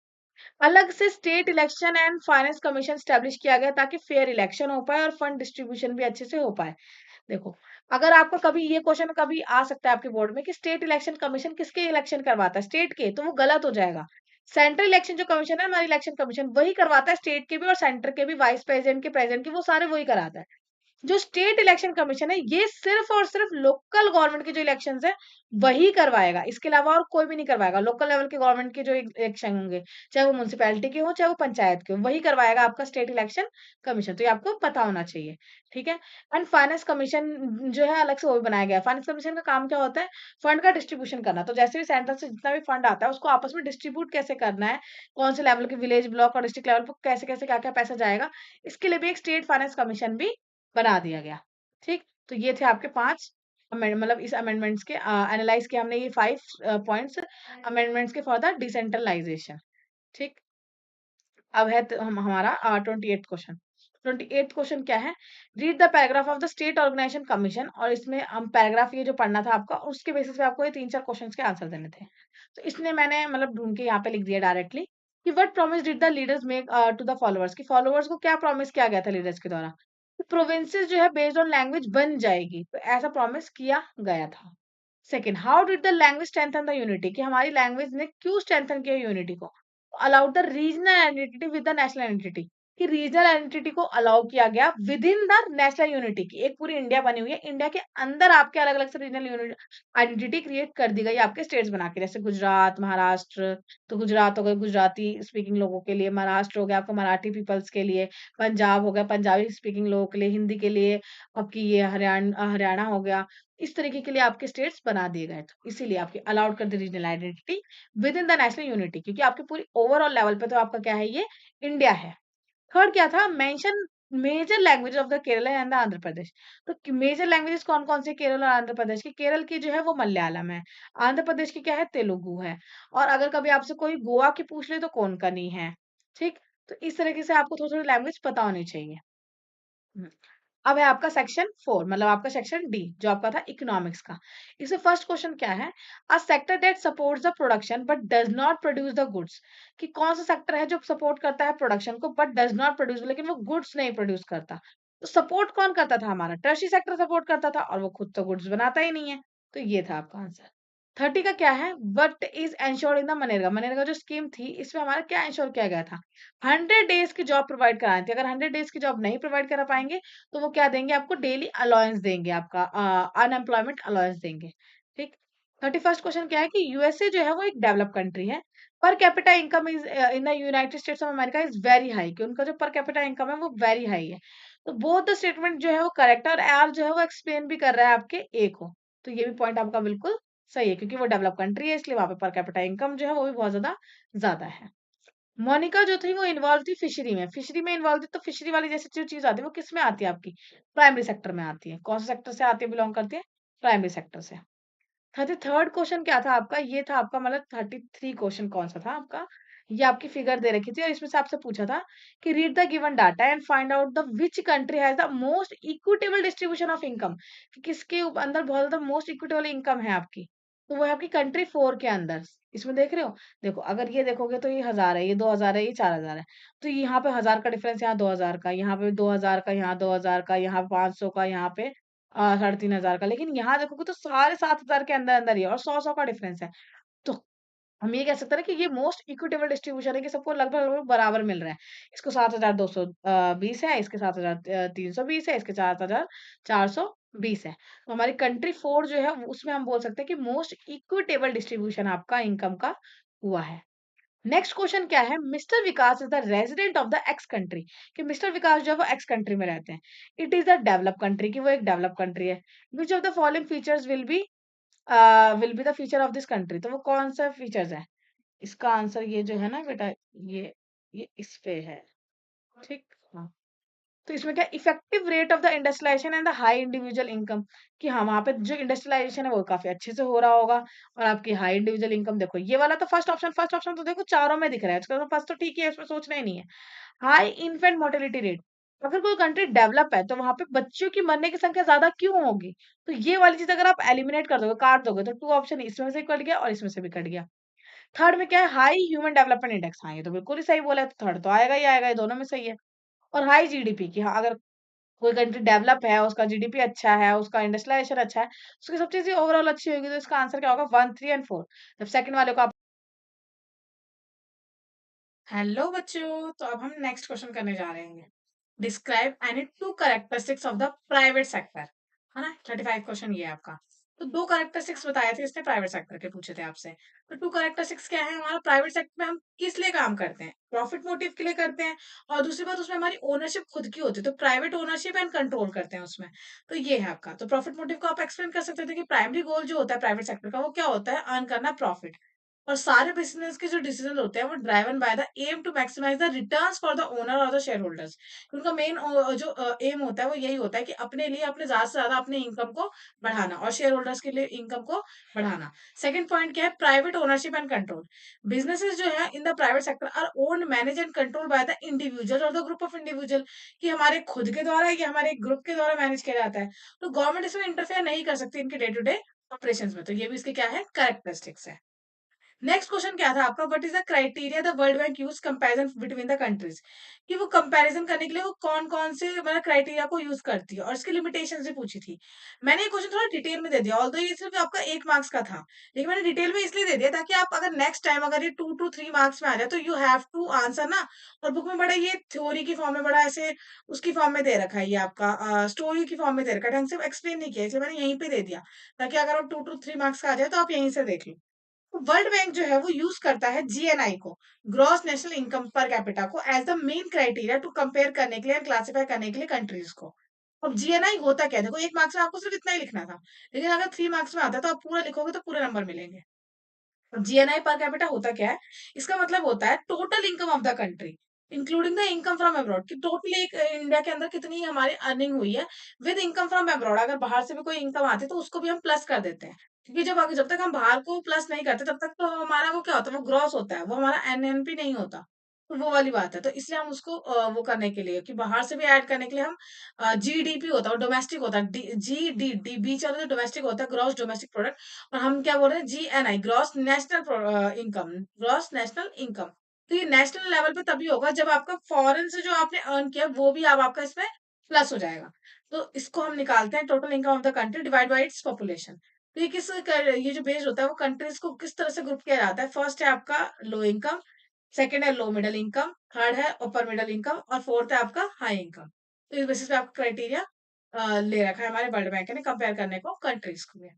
अलग से state election and finance commission establish किया गया ताकि फेयर इलेक्शन हो पाए और फंड डिस्ट्रीब्यूशन भी अच्छे से हो पाए। देखो, अगर आपको कभी ये क्वेश्चन कभी आ सकता है आपके बोर्ड में कि स्टेट इलेक्शन कमीशन किसके इलेक्शन करवाता है, स्टेट के, तो वो गलत हो जाएगा। सेंट्रल इलेक्शन जो कमीशन है, हमारा इलेक्शन कमीशन, वही करवाता है स्टेट के भी और सेंटर के भी, वाइस प्रेसिडेंट के, प्रेसिडेंट के, वो सारे वही कराता है। जो स्टेट इलेक्शन कमीशन है, ये सिर्फ और सिर्फ लोकल गवर्नमेंट के जो इलेक्शंस है वही करवाएगा, इसके अलावा और कोई भी नहीं करवाएगा। लोकल लेवल के गवर्नमेंट के जो इलेक्शन होंगे, चाहे वो म्युनिसिपैलिटी के हो चाहे वो पंचायत के हो, वही करवाएगा आपका स्टेट इलेक्शन कमीशन। तो ये आपको पता होना चाहिए। ठीक है। एंड फाइनेंस कमीशन जो है अलग से वो भी बनाया गया है। फाइनेंस कमीशन का काम क्या होता है? फंड का डिस्ट्रीब्यूशन करना। तो जैसे भी सेंटर से जितना भी फंड आता है उसको आपस में डिस्ट्रीब्यूट कैसे करना है, कौन से लेवल के, विलेज, ब्लॉक और डिस्ट्रिक्ट लेवल पर कैसे कैसे क्या क्या पैसा जाएगा, इसके लिए भी एक स्टेट फाइनेंस कमीशन भी बना दिया गया। ठीक। तो ये थे आपके 5 मतलब इस अमेंडमेंट्स के एनालाइज किया हमने, ये 5 पॉइंट्स अमेंडमेंट्स के फॉर द डिसेंट्रलाइजेशन। ठीक। अब है हमारा 28th क्वेश्चन। 28th क्वेश्चन क्या है? Read the paragraph of the state organisation commission. और इसमें हम पैराग्राफ ये जो पढ़ना था आपका, उसके बेसिस पे आपको ये 3-4 क्वेश्चंस के आंसर देने थे। तो इसने मैंने मतलब ढूंढ के यहाँ पे लिख दिया डायरेक्टली कि what promise did the leaders make to the followers, कि फॉलोअर्स को क्या प्रॉमिस किया गया था लीडर्स के द्वारा? प्रोविंसेस जो है बेस्ड ऑन लैंग्वेज बन जाएगी, तो ऐसा प्रॉमिस किया गया था। Second, how did the language strengthen the unity, कि हमारी लैंग्वेज ने क्यों स्ट्रेंथन किया यूनिटी को? Allowed the regional identity with the national identity, कि रीजनल आइडेंटिटी को अलाउ किया गया with in the national unity, की एक पूरी इंडिया बनी हुई है, इंडिया के अंदर आपके अलग अलग से रीजनल आइडेंटिटी क्रिएट कर दी गई आपके स्टेट्स बना के, जैसे गुजरात, महाराष्ट्र, तो गुजरात हो गया गुजराती स्पीकिंग लोगों के लिए, महाराष्ट्र हो गया आपका मराठी पीपल्स के लिए, पंजाब हो गया पंजाबी स्पीकिंग लोगों के लिए, हिंदी के लिए आपकी ये हरियाणा हरियाणा हो गया। इस तरीके के लिए आपके स्टेट्स बना दिए गए थे, इसीलिए आपके अलाउड कर the regional identity with in the national unity, क्योंकि आपके पूरी ओवरऑल लेवल पे तो आपका क्या है, ये इंडिया है। थर्ड क्या था? Mention major language of the Kerala and the Andhra Pradesh. तो मेजर लैंग्वेजेस कौन कौन से केरल और आंध्र प्रदेश की? केरल की जो है वो मलयालम है, आंध्र प्रदेश की क्या है, तेलुगु है, और अगर कभी आपसे कोई गोवा की पूछ ले तो कोंकणी है। ठीक। तो इस तरीके से आपको थोड़ी थोड़ी लैंग्वेज पता होनी चाहिए। हम्म। अब है आपका सेक्शन 4, मतलब आपका सेक्शन डी जो आपका था इकोनॉमिक्स का। इसमें फर्स्ट क्वेश्चन क्या है? A sector that supports the production but does not produce the goods, कि कौन सा सेक्टर है जो सपोर्ट करता है प्रोडक्शन को बट डज नॉट प्रोड्यूस, लेकिन वो गुड्स नहीं प्रोड्यूस करता। तो सपोर्ट कौन करता था? हमारा टर्शी सेक्टर सपोर्ट करता था, और वो खुद तो गुड्स बनाता ही नहीं है। तो ये था आपका आंसर। 30 का क्या है? What is ensured in the MNREGA, MNREGA जो स्कीम थी इसमें हमारा क्या इंश्योर किया गया था? 100 डेज की जॉब प्रोवाइड करानी थी। अगर 100 डेज की जॉब नहीं प्रोवाइड करा पाएंगे तो वो क्या देंगे आपको? डेली अलाउंस देंगे, आपका अनएम्प्लॉयमेंट अलाउंस देंगे। ठीक। 31st क्वेश्चन क्या है कि यूएसए जो है वो एक डेवलप कंट्री है, पर capita income is in the United states of America is very high, कि उनका जो पर कैपिटा इनकम है वो वेरी हाई है। तो बोथ द स्टेटमेंट जो है वो करेक्ट है, और आर जो है वो एक्सप्लेन भी कर रहा है आपके ए को। तो ये भी पॉइंट आपका बिल्कुल सही है, क्योंकि वो डेवलप कंट्री है इसलिए वहां पे पर कैपिटा इनकम जो है वो भी बहुत ज्यादा ज्यादा है। मोनिका जो थी वो इन्वॉल्व थी फिशरी में, फिशरी में इन्वॉल्व थी, तो फिशरी वाली जैसी जो चीज आती है वो किस में आती है आपकी? प्राइमरी सेक्टर में आती है। कौन से सेक्टर से आती है, बिलोंग करती है? प्राइमरी सेक्टर से। 33rd क्वेश्चन क्या था आपका? ये था आपका मतलब 33 क्वेश्चन कौन सा था आपका? ये आपकी फिगर दे रखी थी और इसमें से आपसे पूछा था कि read the given data and find out the which country has the most equitable distribution of income, किसके अंदर बहुत ज्यादा मोस्ट इक्विटेबल इनकम है आपकी? तो वो है आपकी कंट्री 4 के अंदर। इसमें देख रहे हो? देखो, अगर ये देखोगे तो ये 1000 है, ये 2000 है, ये 4000 है। तो यहाँ पे 1000 का डिफरेंस, यहाँ 2000 का, यहाँ पे 2000 का, यहाँ 2000 का, यहाँ 500 का, यहाँ पे 3500 का। लेकिन यहाँ देखोगे तो सारे 7000 के अंदर अंदर ही है और 100 का डिफरेंस है। तो हम ये कह सकते हैं ना कि ये मोस्ट इक्विटेबल डिस्ट्रीब्यूशन है, कि सबको लगभग लगभग बराबर मिल रहा है। इसको 7220 है, इसके 7320 है, इसके 4420 है। तो हमारी कंट्री 4 जो है उसमें हम बोल सकते हैं कि मोस्ट इक्विटेबल डिस्ट्रीब्यूशन आपका इनकम का हुआ है। नेक्स्ट क्वेश्चन क्या है? Mister Vikas is the resident of the x country, कि मिस्टर विकास जो है वो एक्स कंट्री में रहते हैं। It is the develop country, कि वो एक डेवलप कंट्री है। Which of the following features will be the feature of this country, तो वो कौन सा फीचर्स है? इसका आंसर ये जो है ना बेटा, ये ये इस पे है, ठीक? हाँ। तो इसमें क्या effective rate of the industrialisation and the high individual income, कि हाँ वहाँ पे जो इंडस्ट्रियलाइजेशन है वो काफी अच्छे से हो रहा होगा, और आपकी हाई इंडिविजुअल इनकम देखो ये वाला तो फर्स्ट ऑप्शन तो देखो चारों में दिख रहा है, इसका तो फर्स्ट तो ठीक है, इसमें सोचना ही नहीं है। हाई इन्फेंट मोर्टेलिटी रेट, अगर कोई कंट्री डेवलप है तो वहां पे बच्चों की मरने की संख्या ज्यादा क्यों होगी? तो ये वाली चीज अगर आप एलिमिनेट कर दोगे, काट दोगे, तो टू ऑप्शन इसमें से कट गया और इसमें से भी कट गया। थर्ड में क्या है, हाई ह्यूमन डेवलपमेंट इंडेक्स, हाँ ये तो बिल्कुल ही सही बोला है, तो थर्ड तो आएगा ही आएगा, ये दोनों में सही है। और हाई जीडीपी की, हाँ अगर कोई कंट्री डेवलप है, उसका जीडीपी अच्छा है, उसका इंडस्ट्रियलाइजेशन अच्छा है, उसकी सब चीजें ओवरऑल अच्छी होगी, तो इसका आंसर क्या होगा, 1, 3 एंड 4। जब सेकंड वाले को आप, हेलो बच्चों, तो अब हम नेक्स्ट क्वेश्चन करने जा रहे हैं। Describe any two characteristics of the private sector, है ना? 35 क्वेश्चन ये है आपका। तो दो कैरेक्टरिस्टिक्स बताए थे इसने, प्राइवेट सेक्टर के पूछे थे आपसे। तो टू कैरेक्टरिस्टिक्स क्या है, हमारा प्राइवेट सेक्टर में हम किस लिए काम करते हैं, प्रॉफिट मोटिव के लिए करते हैं, और दूसरी बात उसमें हमारी ओनरशिप खुद की होती है, तो प्राइवेट ओनरशिप एंड कंट्रोल करते हैं उसमें। तो ये है आपका, तो प्रॉफिट मोटिव को आप एक्सप्लेन कर सकते थे कि प्राइमरी गोल जो होता है प्राइवेट सेक्टर का वो क्या होता है, अर्न करना प्रॉफिट। और सारे बिजनेस के जो डिसीजन होते हैं वो driven by the aim to maximise the returns for the owner और द शेयर होल्डर्स। उनका मेन जो एम होता है वो यही होता है कि अपने लिए अपने ज्यादा से ज्यादा अपने इनकम को बढ़ाना और शेयर होल्डर्स के लिए इनकम को बढ़ाना। सेकंड पॉइंट क्या है, private ownership and control. Businesses जो है in the private sector are owned manage and control by the individual और द ग्रुप ऑफ इंडिविजुअल, कि हमारे खुद के द्वारा या हमारे ग्रुप के द्वारा मैनेज किया जाता है। तो गवर्नमेंट इसमें इंटरफेयर नहीं कर सकती इनके डे टू डे ऑपरेशन में। तो ये भी इसके क्या है, कैरेक्टरिस्टिक्स है। नेक्स्ट क्वेश्चन क्या था आपका, what is the criteria the world bank use comparison between the countries, कि वो कंपैरिजन करने के लिए वो कौन कौन से मतलब क्राइटेरिया को यूज करती है, और इसकी लिमिटेशन भी पूछी थी। मैंने ये क्वेश्चन थोड़ा डिटेल में दे दिया, ऑल्दो ये सिर्फ आपका 1 मार्क्स का था, लेकिन मैंने डिटेल में इसलिए दे दिया ताकि आप अगर नेक्स्ट टाइम अगर ये 2 to 3 मार्क्स में आ जाए तो यू हैव टू आंसर ना। और बुक में बड़ा ये थ्योरी की फॉर्म में बड़ा ऐसे उसकी फॉर्म में दे रखा है, ये आपका स्टोरी की फॉर्म में दे रखा है, ढंग से एक्सप्लेन नहीं किया, इसलिए मैंने यहीं पे दे दिया, ताकि अगर आप 2 to 3 मार्क्स का आ जाए तो आप यहीं से देख लो। वर्ल्ड बैंक जो है वो यूज करता है जीएनआई को, gross national income per capita को, as the main criteria to compare करने के लिए, क्लासिफाई करने के लिए कंट्रीज को। अब जीएनआई होता क्या है, देखो 1 मार्क्स में आपको सिर्फ इतना ही लिखना था, लेकिन अगर 3 मार्क्स में आता है तो आप पूरा लिखोगे तो पूरे नंबर मिलेंगे। जीएनआई पर कैपिटा होता क्या है, इसका मतलब होता है total income of the country including the income from abroad, कि टोटल एक इंडिया के अंदर कितनी हमारी अर्निंग हुई है विद इनकम फ्रॉम अब्रॉड, अगर बाहर से भी कोई इनकम आती है तो उसको भी हम प्लस कर देते हैं, क्योंकि जब तक हम बाहर को प्लस नहीं करते तब तक तो हमारा वो क्या होता है, वो ग्रॉस होता है, वो हमारा एनएनपी नहीं होता। तो वो वाली बात है, तो इसलिए हम उसको वो करने के लिए कि बाहर से भी ऐड करने के लिए हम जीडीपी होता है, डोमेस्टिक होता है, जी डी डी बीच वाला जो डोमेस्टिक होता है, ग्रॉस डोमेस्टिक प्रोडक्ट, और हम क्या बोल रहे हैं, GNI, gross national income, gross national income. तो ये नेशनल लेवल पे तभी होगा जब आपका फॉरेन से जो आपने अर्न किया वो भी अब आपका इसमें प्लस हो जाएगा। तो इसको हम निकालते हैं total income of the country divide by its population. तो ये जो बेस्ड होता है वो कंट्रीज को किस तरह से ग्रुप किया जाता है, फर्स्ट है आपका लो इनकम, सेकंड है लो मिडिल इनकम, थर्ड है अपर मिडिल इनकम, और फोर्थ है आपका हाई इनकम। तो इस बेसिस पे आपका क्राइटेरिया ले रखा है हमारे वर्ल्ड बैंक ने कंपेयर करने को कंट्रीज को।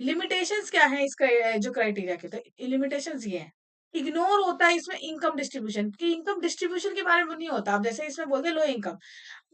लिमिटेशंस क्या है इसका, जो क्राइटेरिया के, तो लिमिटेशंस ये है, इग्नोर होता है इसमें इनकम डिस्ट्रीब्यूशन, कि इनकम डिस्ट्रीब्यूशन के बारे में नहीं होता। अब जैसे इसमें बोलते हैं लो इनकम,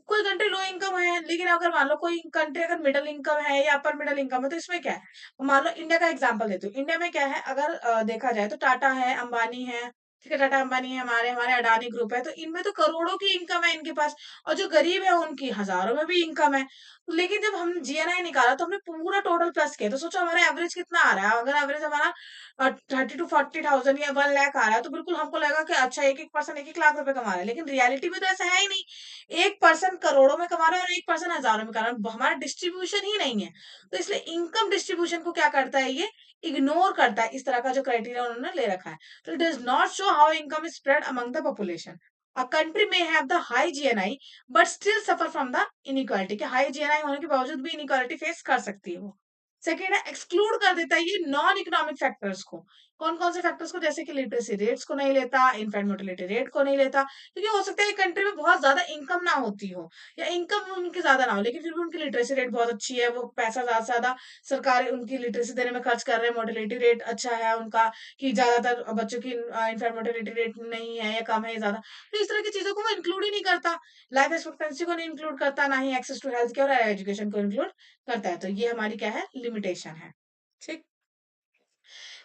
कोई कंट्री लो इनकम है, लेकिन अगर मान लो कोई कंट्री अगर मिडिल इनकम है या अपर मिडिल इनकम है, तो इसमें क्या है, मान लो इंडिया का एग्जांपल देती हूँ। इंडिया में क्या है, अगर देखा जाए तो टाटा है, अंबानी है, ठीक है, टाटा अंबानी है, हमारे हमारे अडानी ग्रुप है, तो इनमें तो करोड़ों की इनकम है इनके पास, और जो गरीब है उनकी हजारों में भी इनकम है। लेकिन जब हम जीएनआई निकाला तो हमने पूरा टोटल प्लस किया, तो सोचो हमारा एवरेज कितना आ रहा है, अगर एवरेज हमारा 30 to 40 थाउजेंड या 1 लाख आ रहा है, तो बिल्कुल हमको लगा कि अच्छा 1-1 पर्सन 1-1 लाख रुपए कमा रहा है, लेकिन रियलिटी में तो ऐसा है ही नहीं। 1 पर्सन करोड़ों में कमा रहा है और 1 पर्सन हजारों में कमा रहा है, हमारा डिस्ट्रीब्यूशन ही नहीं है। तो इसलिए इनकम डिस्ट्रीब्यूशन को क्या करता है, ये इग्नोर करता है, इस तरह का जो क्राइटेरिया उन्होंने ले रखा है। तो it does not show how income is spread among the population. A country may have the high GNI but still suffer from the inequality, कि हाई जीएनआई होने के बावजूद भी इनइक्वालिटी फेस कर सकती है वो। सेकेंड है, एक्सक्लूड कर देता है ये नॉन इकोनॉमिक फैक्टर्स को। कौन कौन से फैक्टर्स को, जैसे कि लिटरेसी रेट्स को नहीं लेता, इनफैंट मोर्टेलिटी रेट को नहीं लेता, क्योंकि हो सकता है कंट्री में बहुत ज्यादा इनकम ना होती हो या इनकम उनकी ज्यादा ना हो, लेकिन फिर भी उनकी लिटरेसी रेट बहुत अच्छी है, वो पैसा ज्यादा से ज्यादा सरकार उनकी लिटरेसी देने में खर्च कर रहे हैं, मोर्टेलिटी रेट अच्छा है उनका, कि ज्यादातर बच्चों की इनफैंट मोर्टेलिटी रेट नहीं है या कम है या ज्यादा। तो इस तरह की चीजों को वो इंक्लूड ही नहीं करता, लाइफ एक्सपेक्टेंसी को नहीं इंक्लूड करता, ना ही एक्सेस टू हेल्थ केयर और एजुकेशन को इंक्लूड करता है। तो ये हमारी क्या है, लिमिटेशन है, ठीक।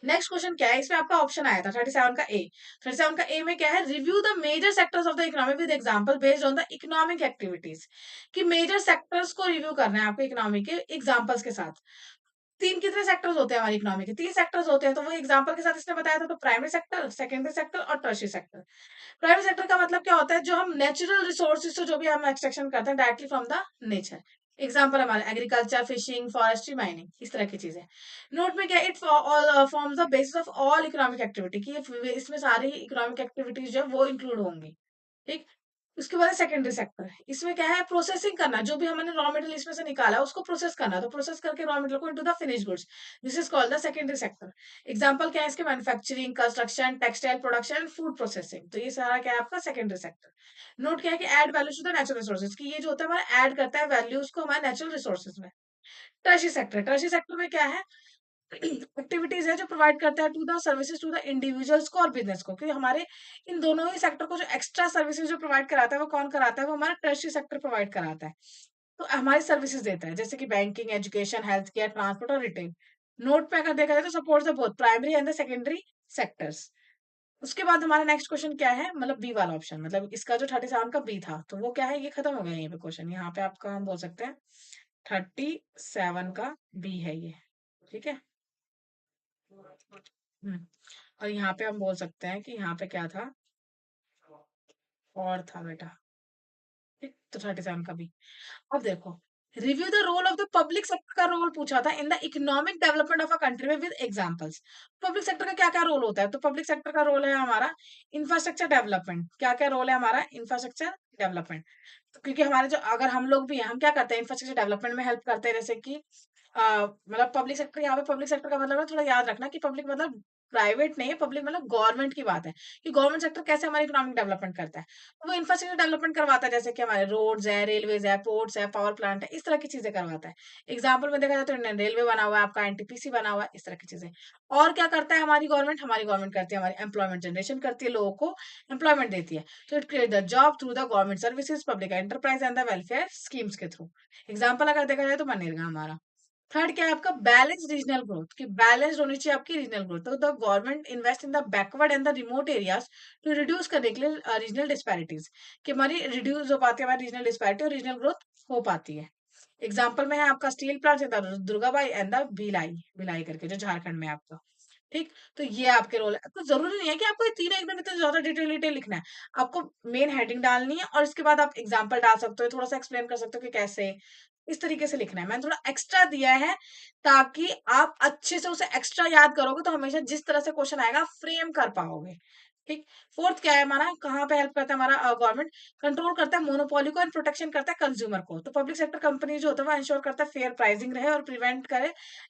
नेक्स्ट क्वेश्चन क्या है, इसमें आपका ऑप्शन आया था 37 का ए। 37 का ए में क्या है, review the major sectors of the economy with example based on the economic activities. कि मेजर सेक्टर्स को रिव्यू करना है आपको इकोनॉमी के एग्जांपल्स के साथ। तीन कितने सेक्टर्स होते हैं हमारी इकोनॉमी के, तीन सेक्टर्स होते हैं, तो वो एग्जांपल के साथ इसने बताया था। तो प्राइमरी सेक्टर, सेकेंडरी सेक्टर और टर्शियरी सेक्टर। प्राइमरी सेक्टर का मतलब क्या होता है, जो हम नेचुरल रिसोर्सेज से जो भी हम एक्सट्रैक्शन करते हैं directly from the nature. Example हमारे एग्रीकल्चर, फिशिंग, फॉरेस्ट्री, माइनिंग, इस तरह की चीजें। नोट में क्या, it forms the basis of all economic activity, की इसमें सारी इकोनॉमिक एक्टिविटीज जो है वो इंक्लूड होंगी। ठीक। उसके बाद सेकेंडरी सेक्टर, इसमें क्या है, प्रोसेसिंग करना, जो भी हमने रॉ मटेरियल इसमें से निकाला उसको प्रोसेस करना, तो प्रोसेस करके रॉ मटेरियल को into the finish goods, this is called the secondary sector. Example क्या है इसके, manufacturing, construction, textile production, food processing, तो ये सारा क्या है आपका सेकेंडरी सेक्टर। नोट क्या है कि add values to the natural resources, की ये जो होता है हमारा ऐड करता है वैल्यूज को हमारे नेचुरल रिसोर्सेज में। टर्शियरी सेक्टर, टर्शियरी सेक्टर में क्या है, एक्टिविटीज है जो प्रोवाइड करता है to the services to the individuals को और बिजनेस को, क्योंकि हमारे इन दोनों ही सेक्टर को जो एक्स्ट्रा सर्विसेज जो प्रोवाइड कराता है वो कौन कराता है, वो हमारा टर्शियरी सेक्टर प्रोवाइड कराता है। तो हमारी सर्विसेज देता है, जैसे कि banking, education, health care, transport और रिटेल। नोट पे अगर देखा जाए तो supports the both primary and the secondary sectors. उसके बाद हमारा नेक्स्ट क्वेश्चन क्या है, मतलब बी वाला ऑप्शन, मतलब इसका जो 37 का बी था, तो वो क्या है, ये खत्म हो गया यहीं पे क्वेश्चन, यहाँ पे आपका हम बोल सकते हैं 37 का बी है ये। ठीक है। हम्म। और यहाँ पे हम बोल सकते हैं कि यहाँ पे क्या था, और था बेटा। ठीक, तो 37 का भी। अब देखो, review the role of the public sector का रोल पूछा था in the economic development of a country में विद एग्जांपल्स। पब्लिक सेक्टर का क्या क्या रोल होता है, तो पब्लिक सेक्टर का रोल है हमारा इंफ्रास्ट्रक्चर डेवलपमेंट। क्या क्या रोल है हमारा, इंफ्रास्ट्रक्चर डेवलपमेंट। तो क्योंकि हमारे जो, अगर हम लोग भी हैं, हम क्या करते हैं इंफ्रास्ट्रक्चर डेवलपमेंट में हेल्प करते हैं, जैसे कि मतलब पब्लिक सेक्टर, यहाँ पे पब्लिक सेक्टर का मतलब है, थोड़ा याद रखना कि पब्लिक मतलब प्राइवेट नहीं है, पब्लिक मतलब गवर्नमेंट की बात है, कि गवर्नमेंट सेक्टर कैसे हमारी इकोनॉमिक डेवलपमेंट करता है। तो वो इंफ्रास्ट्रक्चर डेवलपमेंट करवाता है, जैसे कि हमारे रोड्स है, रेलवेज है, पोर्ट्स है, पावर प्लांट है, इस तरह की चीजें करवाता है। एग्जाम्पल में देखा जाए तो इंडियन रेलवे बना हुआ है आपका, एनटीपीसी बना हुआ है, इस तरह की चीजें। और क्या करता है हमारी गवर्नमेंट, हमारी गवर्नमेंट करती है, हमारी एम्प्लॉयमेंट जनरेशन करती है, लोगों को एम्प्लॉयमेंट देती है। तो it create the job through the government services, public enterprise and the welfare schemes के थ्रू। एग्जाम्पल अगर देखा जाए तो मनरेगा हमारा। थर्ड क्या है आपका, बैलेंस रीजनल ग्रोथ, की बैलेंस होनी चाहिए आपकी रीजनल ग्रोथ, तो the government invest in the backward and the remote areas to reduce करने के लिए रीजनल डिस्पैरिटीज, कि हमारी रिड्यूस हो पाती है हमारी रीजनल डिस्पैरिटी, और रीजनल ग्रोथ हो पाती है। एग्जाम्पल में है आपका steel plant Durgabai and the Bhilai, Bhilai करके जो झारखंड में है आपका। ठीक। तो ये आपके रोल है, तो जरूरी नहीं है कि आपको ये तीन एकदम इतना ज्यादा डिटेल डिटेल लिखना है। आपको मेन हेडिंग डालनी है, और इसके बाद आप एग्जाम्पल डाल सकते हो, थोड़ा सा एक्सप्लेन कर सकते हो कि कैसे, इस तरीके से लिखना है। मैंने थोड़ा एक्स्ट्रा दिया है ताकि आप अच्छे से उसे एक्स्ट्रा याद करोगे, तो हमेशा जिस तरह से क्वेश्चन आएगा फ्रेम कर पाओगे। ठीक। फोर्थ क्या है हमारा, कहाँ पे हेल्प करता है हमारा गवर्नमेंट, कंट्रोल करता है मोनोपोली को एंड प्रोटेक्शन करता है कंज्यूमर को। तो पब्लिक सेक्टर कंपनी जो होता है वो इंश्योर करता है फेयर प्राइसिंग रहे और प्रिवेंट करे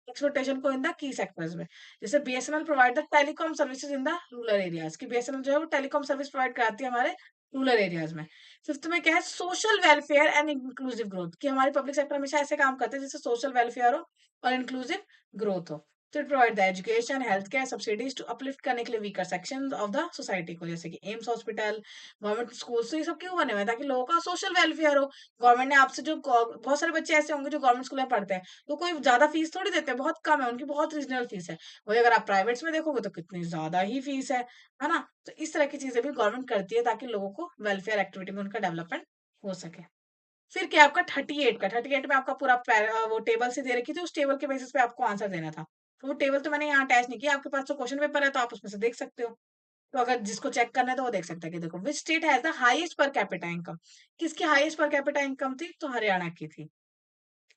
एक्सप्लोटेशन को इन द की सेक्टर्स में। जैसे BSNL provide the telecom services in the rural areas, की बीएसएनएल जो है वो टेलीकॉम सर्विस प्रोवाइड कराती है हमारे रूरल एरियाज में। फिफ्थ में क्या है, social welfare and inclusive growth, कि हमारी पब्लिक सेक्टर हमेशा ऐसे काम करते हैं जिससे सोशल वेलफेयर हो और इंक्लूसिव ग्रोथ हो। तो it provide the education, health care, subsidies to uplift करने के लिए weaker section of the society को, जैसे कि एम्स हॉस्पिटल, गवर्नमेंट स्कूल, तो ये सब क्यों बने हुए हैं, ताकि लोगों का सोशल वेलफेयर हो। गवर्नमेंट ने आपसे जो बहुत सारे बच्चे ऐसे होंगे जो गवर्नमेंट स्कूल में पढ़ते हैं, तो कोई ज्यादा फीस थोड़ी देते हैं, बहुत कम है, उनकी बहुत रीजनल फीस है। वही अगर आप प्राइवेट्स में देखोगे तो कितनी ज्यादा ही फीस है ना। तो इस तरह की चीजें भी गवर्नमेंट करती है ताकि लोगों को वेलफेयर एक्टिविटी में उनका डेवलपमेंट हो सके। फिर क्या आपका 38 का, 38 में आपका पूरा वो टेबल से दे रखी थी, उस टेबल के बेसिस पे आपको आंसर देना था। तो वो टेबल तो मैंने यहाँ अटैच नहीं किया, आपके पास तो क्वेश्चन पेपर है तो आप उसमें से देख सकते हो। तो अगर जिसको चेक करना है तो वो देख सकता है कि देखो, which state has the highest per capita income, किसकी हाईएस्ट पर कैपिटा इनकम थी, तो हरियाणा की थी।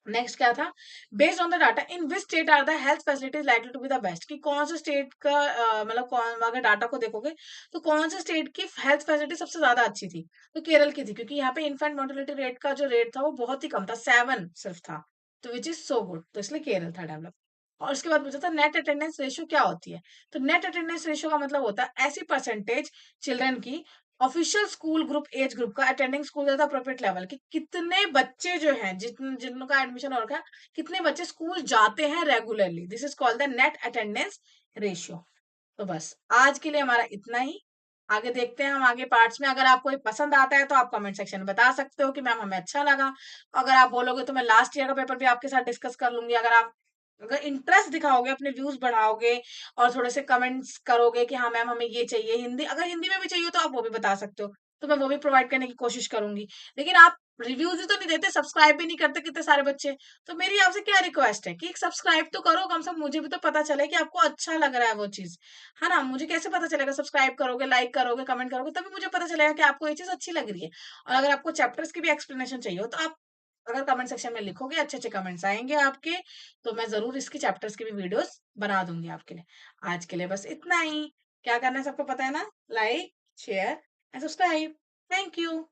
नेक्स्ट क्या था, based on the data in which state are the health facilities likely to be the best, कि कौन से स्टेट का मतलब कौन, अगर डाटा को देखोगे तो कौन से स्टेट की हेल्थ फैसिलिटी सबसे ज्यादा अच्छी थी, तो केरल की थी, क्योंकि यहाँ पे इन्फेंट मोर्टेलिटी रेट का जो रेट था वो बहुत ही कम था, 7 सिर्फ था। तो विच इज सो गुड, तो इसलिए केरल था डेवलप। और उसके बाद पूछा था नेट अटेंडेंस रेशियो क्या होती है, तो नेट अटेंडेंस रेशियो का मतलब होता है ऐसी परसेंटेज चिल्ड्रन की official school group age group का attending school at appropriate level, कि कितने बच्चे जो हैं जिनका एडमिशन हो रखा है, कितने बच्चे स्कूल जाते हैं regularly, this is called the net attendance ratio. तो बस आज के लिए हमारा इतना ही। आगे देखते हैं हम आगे पार्ट्स में। अगर आपको ये पसंद आता है तो आप कमेंट सेक्शन में बता सकते हो कि मैम हमें अच्छा लगा। अगर आप बोलोगे तो मैं लास्ट ईयर का पेपर भी आपके साथ डिस्कस कर लूंगी। अगर आप अगर इंटरेस्ट दिखाओगे, अपने व्यूज़ बढ़ाओगे और थोड़े से कमेंट्स करोगे कि हाँ मैम हमें ये चाहिए, हिंदी अगर हिंदी में भी चाहिए तो आप वो भी बता सकते हो, तो मैं वो भी प्रोवाइड करने की कोशिश करूँगी। लेकिन आप रिव्यूज़ ही तो नहीं देते, सब्सक्राइब भी नहीं करते कितने सारे बच्चे। तो मेरी आपसे क्या रिक्वेस्ट है कि सब्सक्राइब तो करो, कम से कम मुझे भी तो पता चले कि आपको अच्छा लग रहा है वो चीज़, है ना? मुझे कैसे पता चलेगा? सब्सक्राइब करोगे, लाइक करोगे, कमेंट करोगे, तभी मुझे पता चलेगा कि आपको ये चीज़ अच्छी लग रही है। और अगर आपको चैप्टर्स की भी एक्सप्लेनेशन चाहिए हो, तो आप अगर कमेंट सेक्शन में लिखोगे, अच्छे-अच्छे कमेंट्स आएँगे आपके, तो मैं ज़रूर इसकी चैप्टर्स की भी वीडियोज़ बना दूँगी आपके लिए। आज के लिए बस इतना ही। क्या करना है सबको पता है ना? Like, share and subscribe. Thank you.